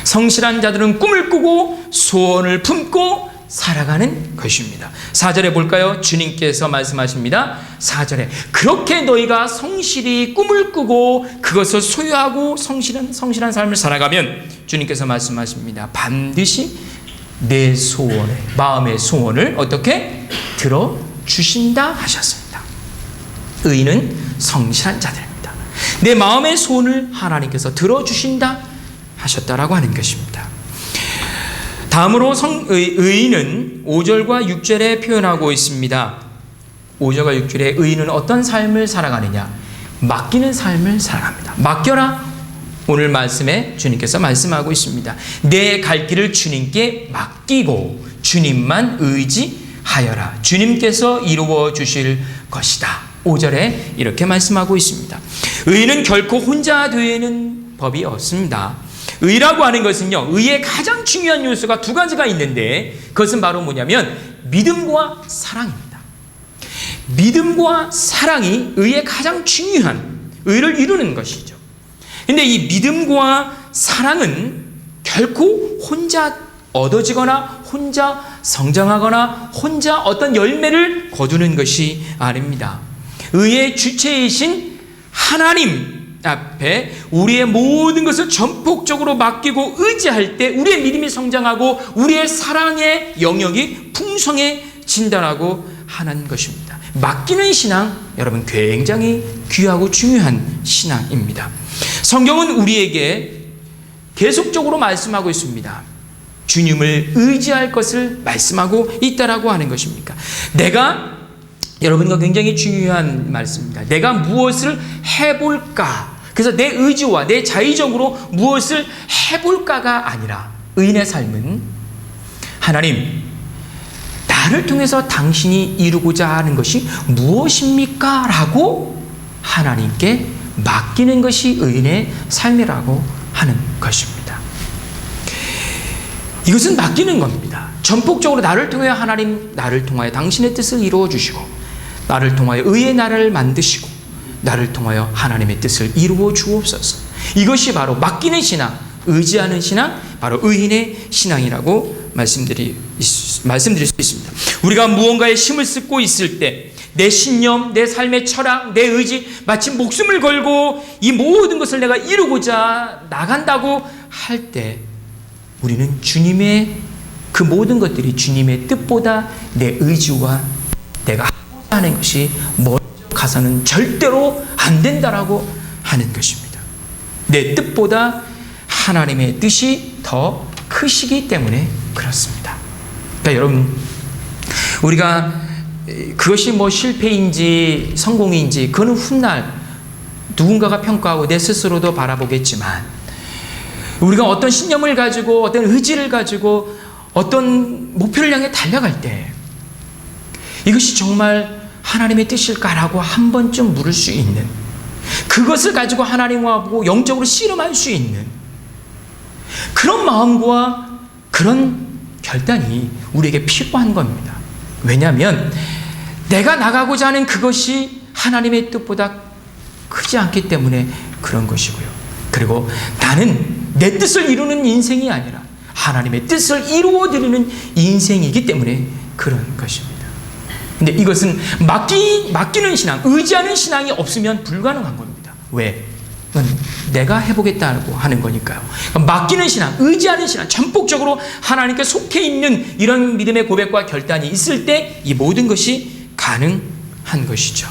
성실한 자들은 꿈을 꾸고 소원을 품고 살아가는 것입니다. 4절에 볼까요? 주님께서 말씀하십니다. 4절에 그렇게 너희가 성실히 꿈을 꾸고 그것을 소유하고 성실한 삶을 살아가면 주님께서 말씀하십니다. 반드시 내 소원에, 마음의 소원을 어떻게 들어주신다 하셨습니다. 의인은 성실한 자들입니다. 내 마음의 소원을 하나님께서 들어주신다 하셨다라고 하는 것입니다. 다음으로 의인은 5절과 6절에 표현하고 있습니다. 5절과 6절에 의인은 어떤 삶을 살아가느냐? 맡기는 삶을 살아갑니다. 맡겨라. 오늘 말씀에 주님께서 말씀하고 있습니다. 내 갈 길을 주님께 맡기고 주님만 의지하여라. 주님께서 이루어 주실 것이다. 5절에 이렇게 말씀하고 있습니다. 의인은 결코 혼자 되는 법이 없습니다. 의라고 하는 것은요, 의의 가장 중요한 요소가 두 가지가 있는데 그것은 바로 뭐냐면 믿음과 사랑입니다. 믿음과 사랑이 의의 가장 중요한 의를 이루는 것이죠. 근데 이 믿음과 사랑은 결코 혼자 얻어지거나 혼자 성장하거나 혼자 어떤 열매를 거두는 것이 아닙니다. 의의 주체이신 하나님 앞에 우리의 모든 것을 전폭적으로 맡기고 의지할 때 우리의 믿음이 성장하고 우리의 사랑의 영역이 풍성해진다라고 하는 것입니다. 맡기는 신앙, 여러분 굉장히 귀하고 중요한 신앙입니다. 성경은 우리에게 계속적으로 말씀하고 있습니다. 주님을 의지할 것을 말씀하고 있다라고 하는 것입니까? 여러분과 굉장히 중요한 말씀입니다. 내가 무엇을 해볼까? 그래서 내 의지와 내 자의적으로 무엇을 해볼까가 아니라 의인의 삶은 하나님, 나를 통해서 당신이 이루고자 하는 것이 무엇입니까? 라고 하나님께 맡기는 것이 의인의 삶이라고 하는 것입니다. 이것은 맡기는 겁니다. 전폭적으로 나를 통하여 하나님, 나를 통하여 당신의 뜻을 이루어 주시고, 나를 통하여 의의 나라를 만드시고, 나를 통하여 하나님의 뜻을 이루어 주옵소서. 이것이 바로 맡기는 신앙, 의지하는 신앙, 바로 의인의 신앙이라고 말씀드릴 수 있습니다. 우리가 무언가에 힘을 쏟고 있을 때 내 신념, 내 삶의 철학, 내 의지, 마치 목숨을 걸고 이 모든 것을 내가 이루고자 나간다고 할 때 우리는 주님의 그 모든 것들이 주님의 뜻보다 내 의지와 내가 하고자 하는 것이 먼저 가서는 절대로 안 된다라고 하는 것입니다. 내 뜻보다 하나님의 뜻이 더 크시기 때문에 그렇습니다. 그러니까 여러분, 우리가 그것이 뭐 실패인지 성공인지 그거는 훗날 누군가가 평가하고 내 스스로도 바라보겠지만, 우리가 어떤 신념을 가지고 어떤 의지를 가지고 어떤 목표를 향해 달려갈 때 이것이 정말 하나님의 뜻일까라고 한 번쯤 물을 수 있는, 그것을 가지고 하나님하고 영적으로 씨름할 수 있는 그런 마음과 그런 결단이 우리에게 필요한 겁니다. 왜냐하면 내가 나가고자 하는 그것이 하나님의 뜻보다 크지 않기 때문에 그런 것이고요. 그리고 나는 내 뜻을 이루는 인생이 아니라 하나님의 뜻을 이루어드리는 인생이기 때문에 그런 것입니다. 근데 이것은 맡기는 신앙, 의지하는 신앙이 없으면 불가능한 겁니다. 왜? 그건 내가 해보겠다고 하는 거니까요. 맡기는 신앙, 의지하는 신앙, 전폭적으로 하나님께 속해 있는 이런 믿음의 고백과 결단이 있을 때 이 모든 것이 가능한 것이죠.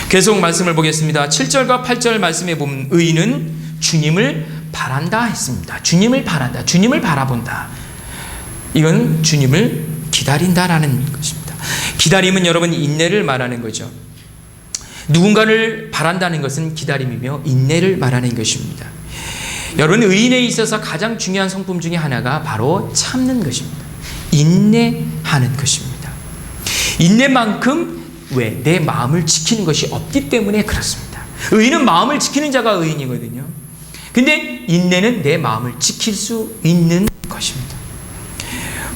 계속 말씀을 보겠습니다. 7절과 8절 말씀에 보면 의인은 주님을 바란다 했습니다. 주님을 바란다, 주님을 바라본다. 이건 주님을 기다린다라는 것입니다. 기다림은 여러분 인내를 말하는 거죠. 누군가를 바란다는 것은 기다림이며 인내를 말하는 것입니다. 여러분, 의인에 있어서 가장 중요한 성품 중에 하나가 바로 참는 것입니다. 인내하는 것입니다. 인내만큼 왜? 내 마음을 지키는 것이 없기 때문에 그렇습니다. 의인은 마음을 지키는 자가 의인이거든요. 근데 인내는 내 마음을 지킬 수 있는 것입니다.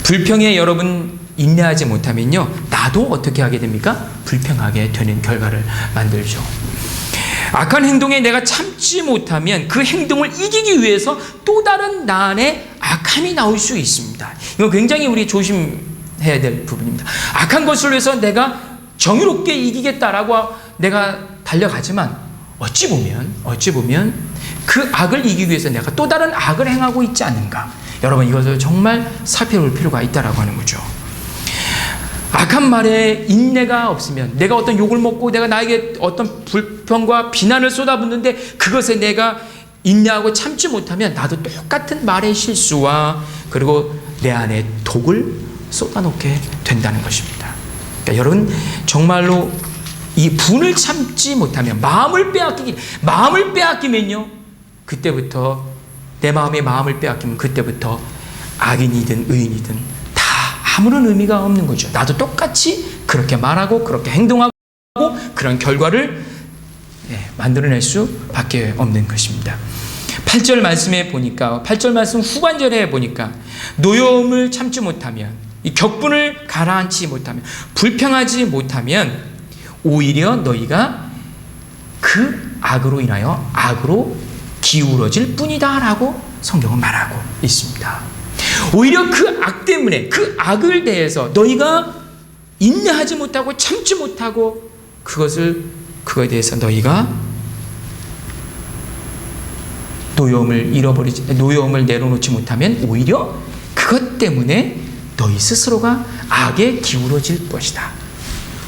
불평에 여러분 인내하지 못하면요, 나도 어떻게 하게 됩니까? 불평하게 되는 결과를 만들죠. 악한 행동에 내가 참지 못하면 그 행동을 이기기 위해서 또 다른 나 안에 악함이 나올 수 있습니다. 이거 굉장히 우리 조심해야 될 부분입니다. 악한 것을 위해서 내가 정의롭게 이기겠다라고 내가 달려가지만 어찌 보면 그 악을 이기기 위해서 내가 또 다른 악을 행하고 있지 않는가. 여러분, 이것을 정말 살펴볼 필요가 있다라고 하는 거죠. 악한 말에 인내가 없으면 내가 어떤 욕을 먹고 내가 나에게 어떤 불평과 비난을 쏟아붓는데 그것에 내가 인내하고 참지 못하면 나도 똑같은 말의 실수와 그리고 내 안에 독을 쏟아놓게 된다는 것입니다. 그러니까 여러분, 정말로 이 분을 참지 못하면 마음을 빼앗기면요, 그때부터 내 마음의 마음을 빼앗기면 그때부터 악인이든 의인이든 다 아무런 의미가 없는 거죠. 나도 똑같이 그렇게 말하고 그렇게 행동하고 그런 결과를 만들어낼 수밖에 없는 것입니다. 8절 말씀에 보니까, 8절 말씀 후반절에 보니까 노여움을 참지 못하면, 이 격분을 가라앉히지 못하면, 불평하지 못하면 오히려 너희가 그 악으로 인하여 악으로 기울어질 뿐이다 라고 성경은 말하고 있습니다. 오히려 그 악 때문에, 그 악을 대해서 너희가 인내하지 못하고 참지 못하고 그거에 대해서 너희가 노여움을 내려놓지 못하면 오히려 그것 때문에 너희 스스로가 악에 기울어질 것이다.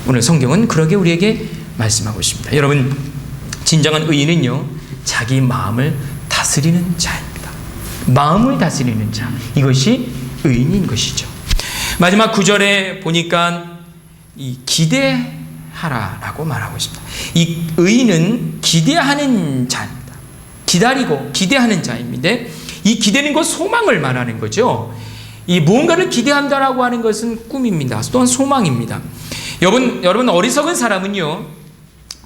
오늘 성경은 그러게 우리에게 말씀하고 있습니다. 여러분, 진정한 의인은요, 자기 마음을 다스리는 자입니다. 마음을 다스리는 자, 이것이 의인인 것이죠. 마지막 9절에 보니까 이 기대하라라고 말하고 있습니다. 이 의인은 기대하는 자입니다. 기다리고 기대하는 자입니다. 이 기대는 것 소망을 말하는 거죠. 이 무언가를 기대한다라고 하는 것은 꿈입니다. 또한 소망입니다. 여러분, 어리석은 사람은요,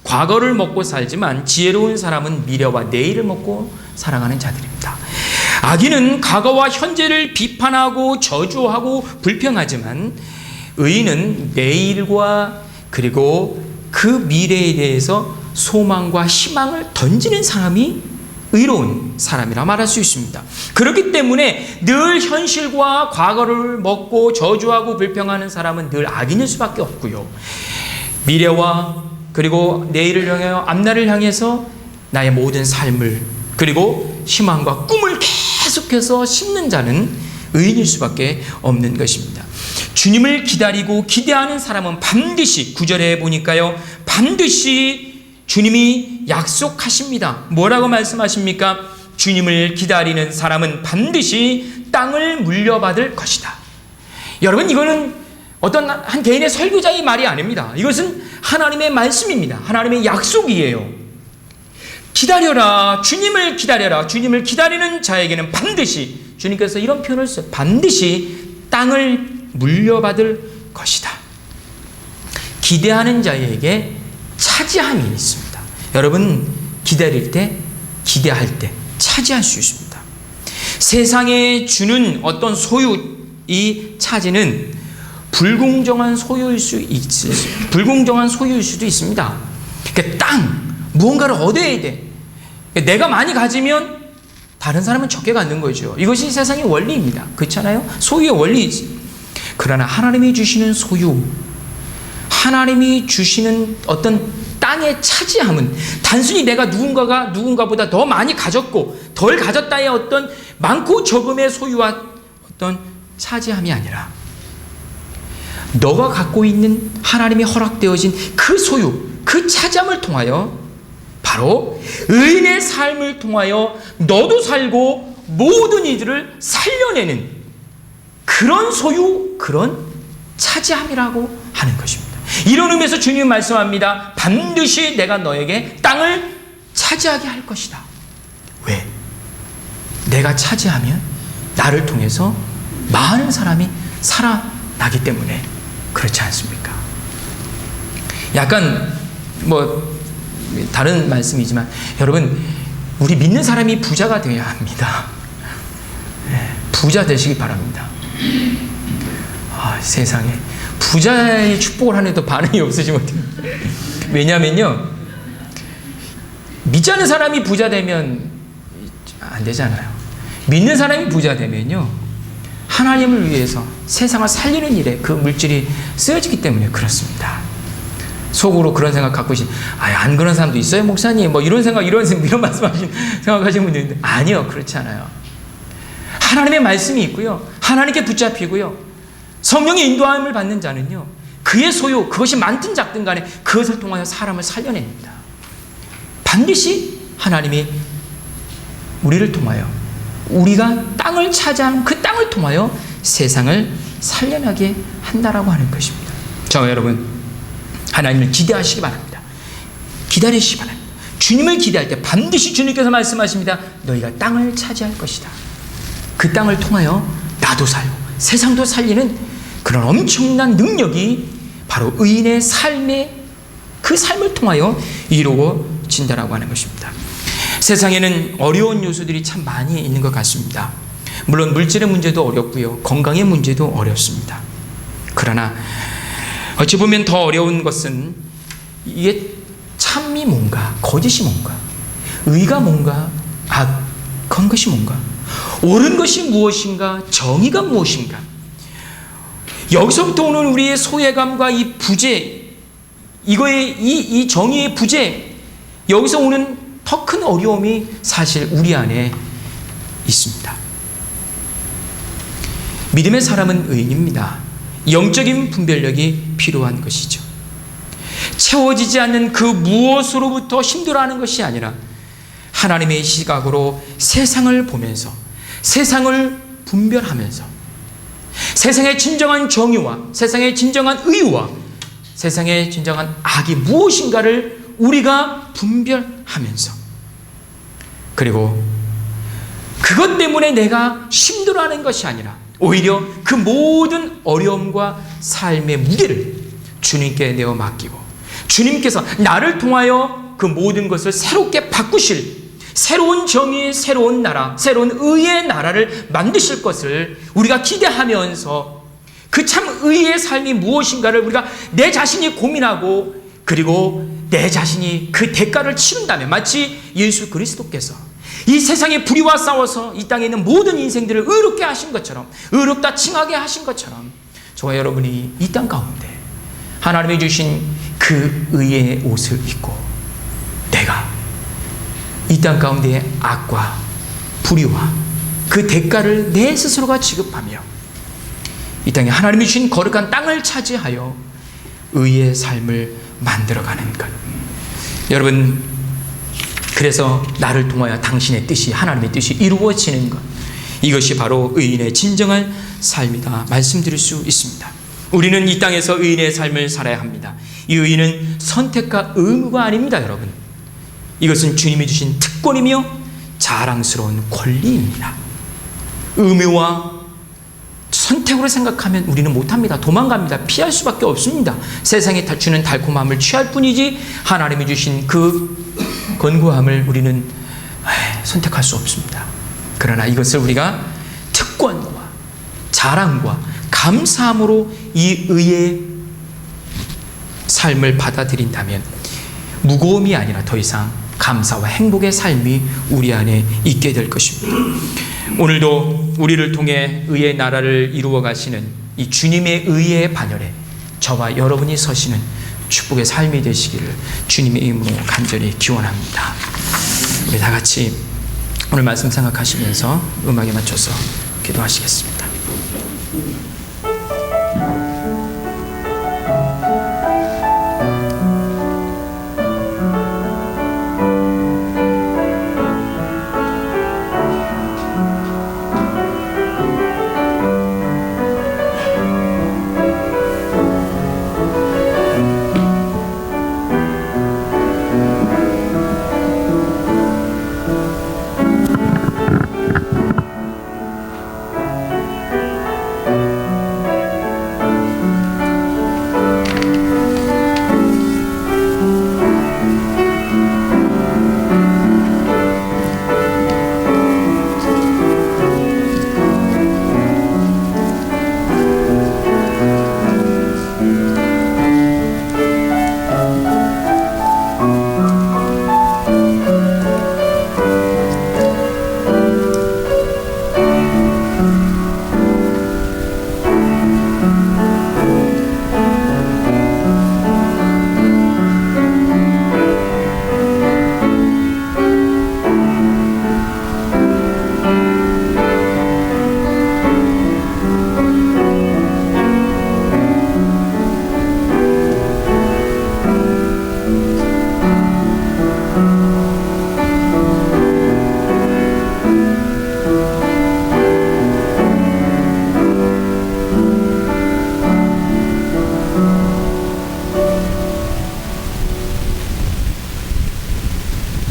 과거를 먹고 살지만 지혜로운 사람은 미래와 내일을 먹고 살아가는 자들입니다. 악인은 과거와 현재를 비판하고 저주하고 불평하지만 의인은 내일과 그리고 그 미래에 대해서 소망과 희망을 던지는 사람이 의로운 사람이라 말할 수 있습니다. 그렇기 때문에 늘 현실과 과거를 먹고 저주하고 불평하는 사람은 늘 악인일 수밖에 없고요. 미래와 그리고 내일을 향하여 앞날을 향해서 나의 모든 삶을 그리고 희망과 꿈을 계속해서 심는 자는 의인일 수밖에 없는 것입니다. 주님을 기다리고 기대하는 사람은 반드시 9절에 보니까요, 반드시 주님이 약속하십니다. 뭐라고 말씀하십니까? 주님을 기다리는 사람은 반드시 땅을 물려받을 것이다. 여러분, 이거는 어떤 한 개인의 설교자의 말이 아닙니다. 이것은 하나님의 말씀입니다. 하나님의 약속이에요. 기다려라. 주님을 기다려라. 주님을 기다리는 자에게는 반드시, 주님께서 이런 표현을 써요. 반드시 땅을 물려받을 것이다. 기대하는 자에게 차지함이 있습니다. 여러분, 기다릴 때, 기대할 때 차지할 수 있습니다. 세상에 주는 어떤 소유, 이 차지는 불공정한 소유일 수 있습니다. 불공정한 소유일 수도 있습니다. 그러니까 땅, 무언가를 얻어야 돼. 내가 많이 가지면 다른 사람은 적게 갖는 거죠. 이것이 세상의 원리입니다. 그렇잖아요? 소유의 원리이지. 그러나 하나님이 주시는 소유, 하나님이 주시는 어떤 땅의 차지함은 단순히 내가 누군가보다 더 많이 가졌고 덜 가졌다의 어떤 많고 적음의 소유와 어떤 차지함이 아니라 너가 갖고 있는 하나님이 허락되어진 그 소유, 그 차지함을 통하여 바로 의인의 삶을 통하여 너도 살고 모든 이들을 살려내는 그런 소유, 그런 차지함이라고 하는 것입니다. 이런 의미에서 주님은 말씀합니다. 반드시 내가 너에게 땅을 차지하게 할 것이다. 왜? 내가 차지하면 나를 통해서 많은 사람이 살아나기 때문에 그렇지 않습니까? 약간 다른 말씀이지만 여러분, 우리 믿는 사람이 부자가 되어야 합니다. 부자 되시기 바랍니다. 세상에 부자의 축복을 하는데도 반응이 없으시면 어떡합니까? 왜냐면요, 믿지 않는 사람이 부자 되면 안 되잖아요. 믿는 사람이 부자 되면요, 하나님을 위해서 세상을 살리는 일에 그 물질이 쓰여지기 때문에 그렇습니다. 속으로 그런 생각 갖고 안 그런 사람도 있어요, 목사님? 이런 말씀하시는 분들 있는데, 아니요, 그렇지 않아요. 하나님의 말씀이 있고요, 하나님께 붙잡히고요, 성령의 인도함을 받는 자는요, 그의 소유, 그것이 많든 작든 간에 그것을 통하여 사람을 살려냅니다. 반드시 하나님이 우리를 통하여, 우리가 땅을 차지한 그 땅을 통하여 세상을 살려나게 한다라고 하는 것입니다. 저와 여러분, 하나님을 기대하시기 바랍니다. 기다리시기 바랍니다. 주님을 기대할 때 반드시 주님께서 말씀하십니다. 너희가 땅을 차지할 것이다. 그 땅을 통하여 나도 살고 세상도 살리는 그런 엄청난 능력이 바로 의인의 삶의 그 삶을 통하여 이루어진다라고 하는 것입니다. 세상에는 어려운 요소들이 참 많이 있는 것 같습니다. 물론 물질의 문제도 어렵고요, 건강의 문제도 어렵습니다. 그러나 어찌 보면 더 어려운 것은 이게 참이 뭔가, 거짓이 뭔가, 의가 뭔가, 악한 것이 뭔가, 옳은 것이 무엇인가, 정의가 무엇인가. 여기서부터 오는 우리의 소외감과 이 부재, 이 정의의 부재, 여기서 오는 더 큰 어려움이 사실 우리 안에 있습니다. 믿음의 사람은 의인입니다. 영적인 분별력이 필요한 것이죠. 채워지지 않는 그 무엇으로부터 힘들어하는 것이 아니라 하나님의 시각으로 세상을 보면서, 세상을 분별하면서, 세상의 진정한 정의와 세상의 진정한 의와 세상의 진정한 악이 무엇인가를 우리가 분별하면서, 그리고 그것 때문에 내가 힘들어하는 것이 아니라 오히려 그 모든 어려움과 삶의 무게를 주님께 내어 맡기고, 주님께서 나를 통하여 그 모든 것을 새롭게 바꾸실, 새로운 정의, 새로운 나라, 새로운 의의 나라를 만드실 것을 우리가 기대하면서 그 참 의의 삶이 무엇인가를 우리가 내 자신이 고민하고 그리고 내 자신이 그 대가를 치른다면 마치 예수 그리스도께서 이 세상의 불의와 싸워서 이 땅에 있는 모든 인생들을 의롭게 하신 것처럼 의롭다 칭하게 하신 것처럼 저와 여러분이 이 땅 가운데 하나님이 주신 그 의의 옷을 입고 내가 이 땅 가운데의 악과 불의와 그 대가를 내 스스로가 지급하며 이 땅에 하나님이 주신 거룩한 땅을 차지하여 의의 삶을 만들어가는 것. 여러분, 그래서 나를 통하여 당신의 뜻이, 하나님의 뜻이 이루어지는 것, 이것이 바로 의인의 진정한 삶이다 말씀드릴 수 있습니다. 우리는 이 땅에서 의인의 삶을 살아야 합니다. 이 의인은 선택과 의무가 아닙니다. 여러분, 이것은 주님이 주신 특권이며 자랑스러운 권리입니다. 의무와 선택으로 생각하면 우리는 못합니다. 도망갑니다. 피할 수밖에 없습니다. 세상에 주는 달콤함을 취할 뿐이지 하나님이 주신 그 권고함을 우리는 선택할 수 없습니다. 그러나 이것을 우리가 특권과 자랑과 감사함으로 이 의의 삶을 받아들인다면 무거움이 아니라 더 이상 감사와 행복의 삶이 우리 안에 있게 될 것입니다. 오늘도 우리를 통해 의의 나라를 이루어 가시는 이 주님의 의의 반열에 저와 여러분이 서시는 축복의 삶이 되시기를 주님의 이름으로 간절히 기원합니다. 우리 다 같이 오늘 말씀 생각하시면서 음악에 맞춰서 기도하시겠습니다.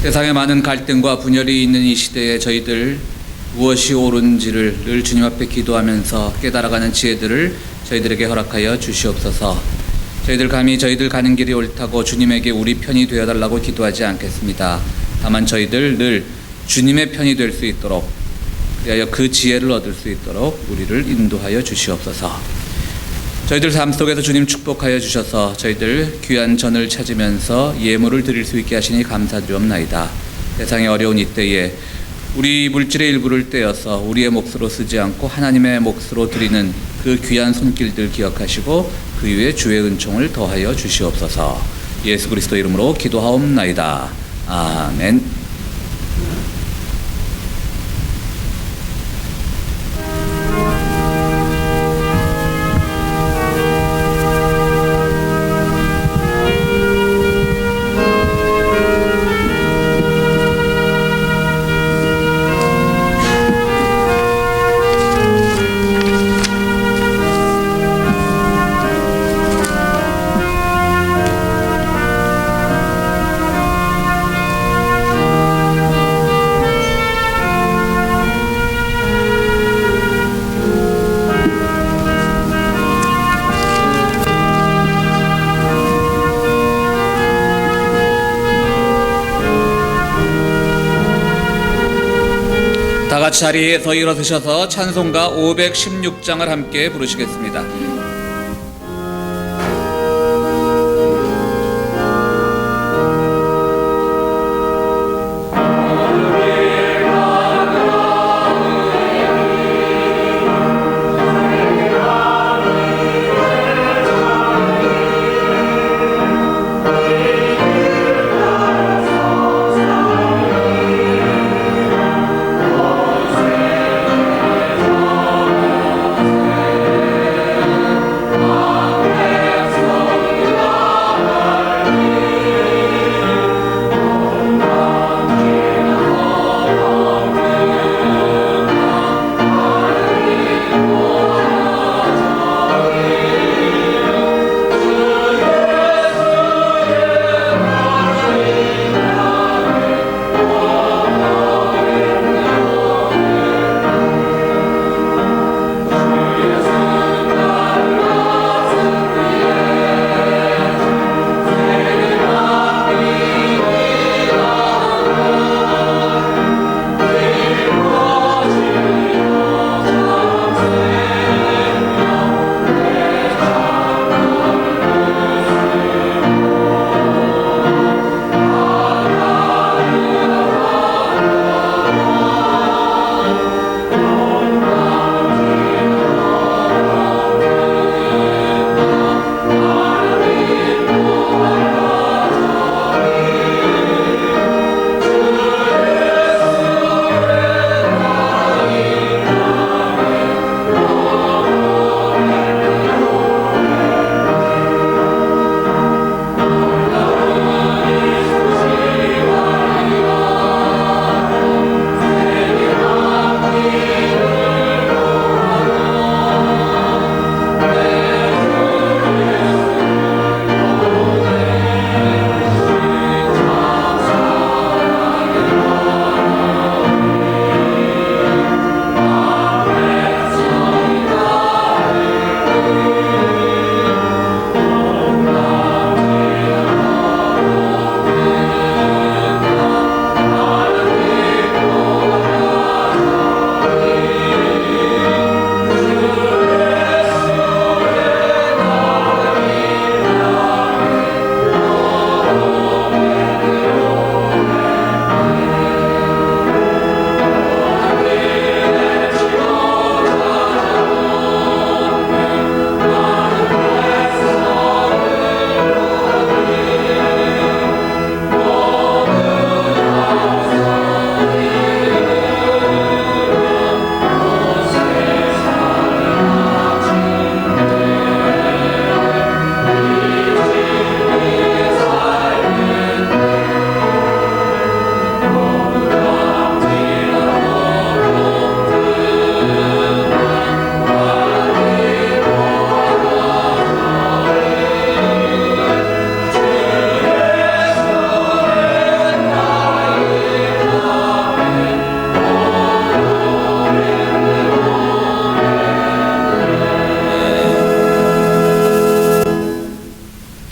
세상에 많은 갈등과 분열이 있는 이 시대에 저희들 무엇이 옳은지를 늘 주님 앞에 기도하면서 깨달아가는 지혜들을 저희들에게 허락하여 주시옵소서. 저희들 감히 저희들 가는 길이 옳다고 주님에게 우리 편이 되어달라고 기도하지 않겠습니다. 다만 저희들 늘 주님의 편이 될 수 있도록, 그리하여 그 지혜를 얻을 수 있도록 우리를 인도하여 주시옵소서. 저희들 삶 속에서 주님 축복하여 주셔서 저희들 귀한 전을 찾으면서 예물을 드릴 수 있게 하시니 감사드리옵나이다. 세상의 어려운 이때에 우리 물질의 일부를 떼어서 우리의 몫으로 쓰지 않고 하나님의 몫으로 드리는 그 귀한 손길들 기억하시고 그 위에 주의 은총을 더하여 주시옵소서. 예수 그리스도 이름으로 기도하옵나이다. 아멘. 다 같이 자리에서 일어서셔서 찬송가 516장을 함께 부르시겠습니다.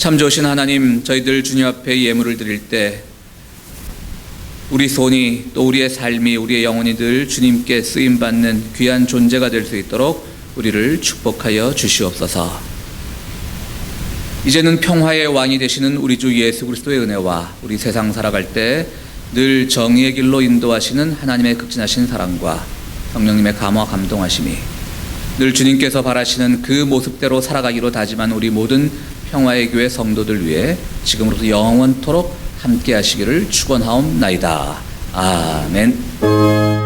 참 좋으신 하나님, 저희들 주님 앞에 예물을 드릴 때 우리 손이 또 우리의 삶이 우리의 영혼이 늘 주님께 쓰임받는 귀한 존재가 될 수 있도록 우리를 축복하여 주시옵소서. 이제는 평화의 왕이 되시는 우리 주 예수 그리스도의 은혜와 우리 세상 살아갈 때 늘 정의의 길로 인도하시는 하나님의 극진하신 사랑과 성령님의 감화 감동하심이 늘 주님께서 바라시는 그 모습대로 살아가기로 다짐한 우리 모든 평화의 교회 성도들 위해 지금으로부터 영원토록 함께 하시기를 축원하옵나이다. 아멘.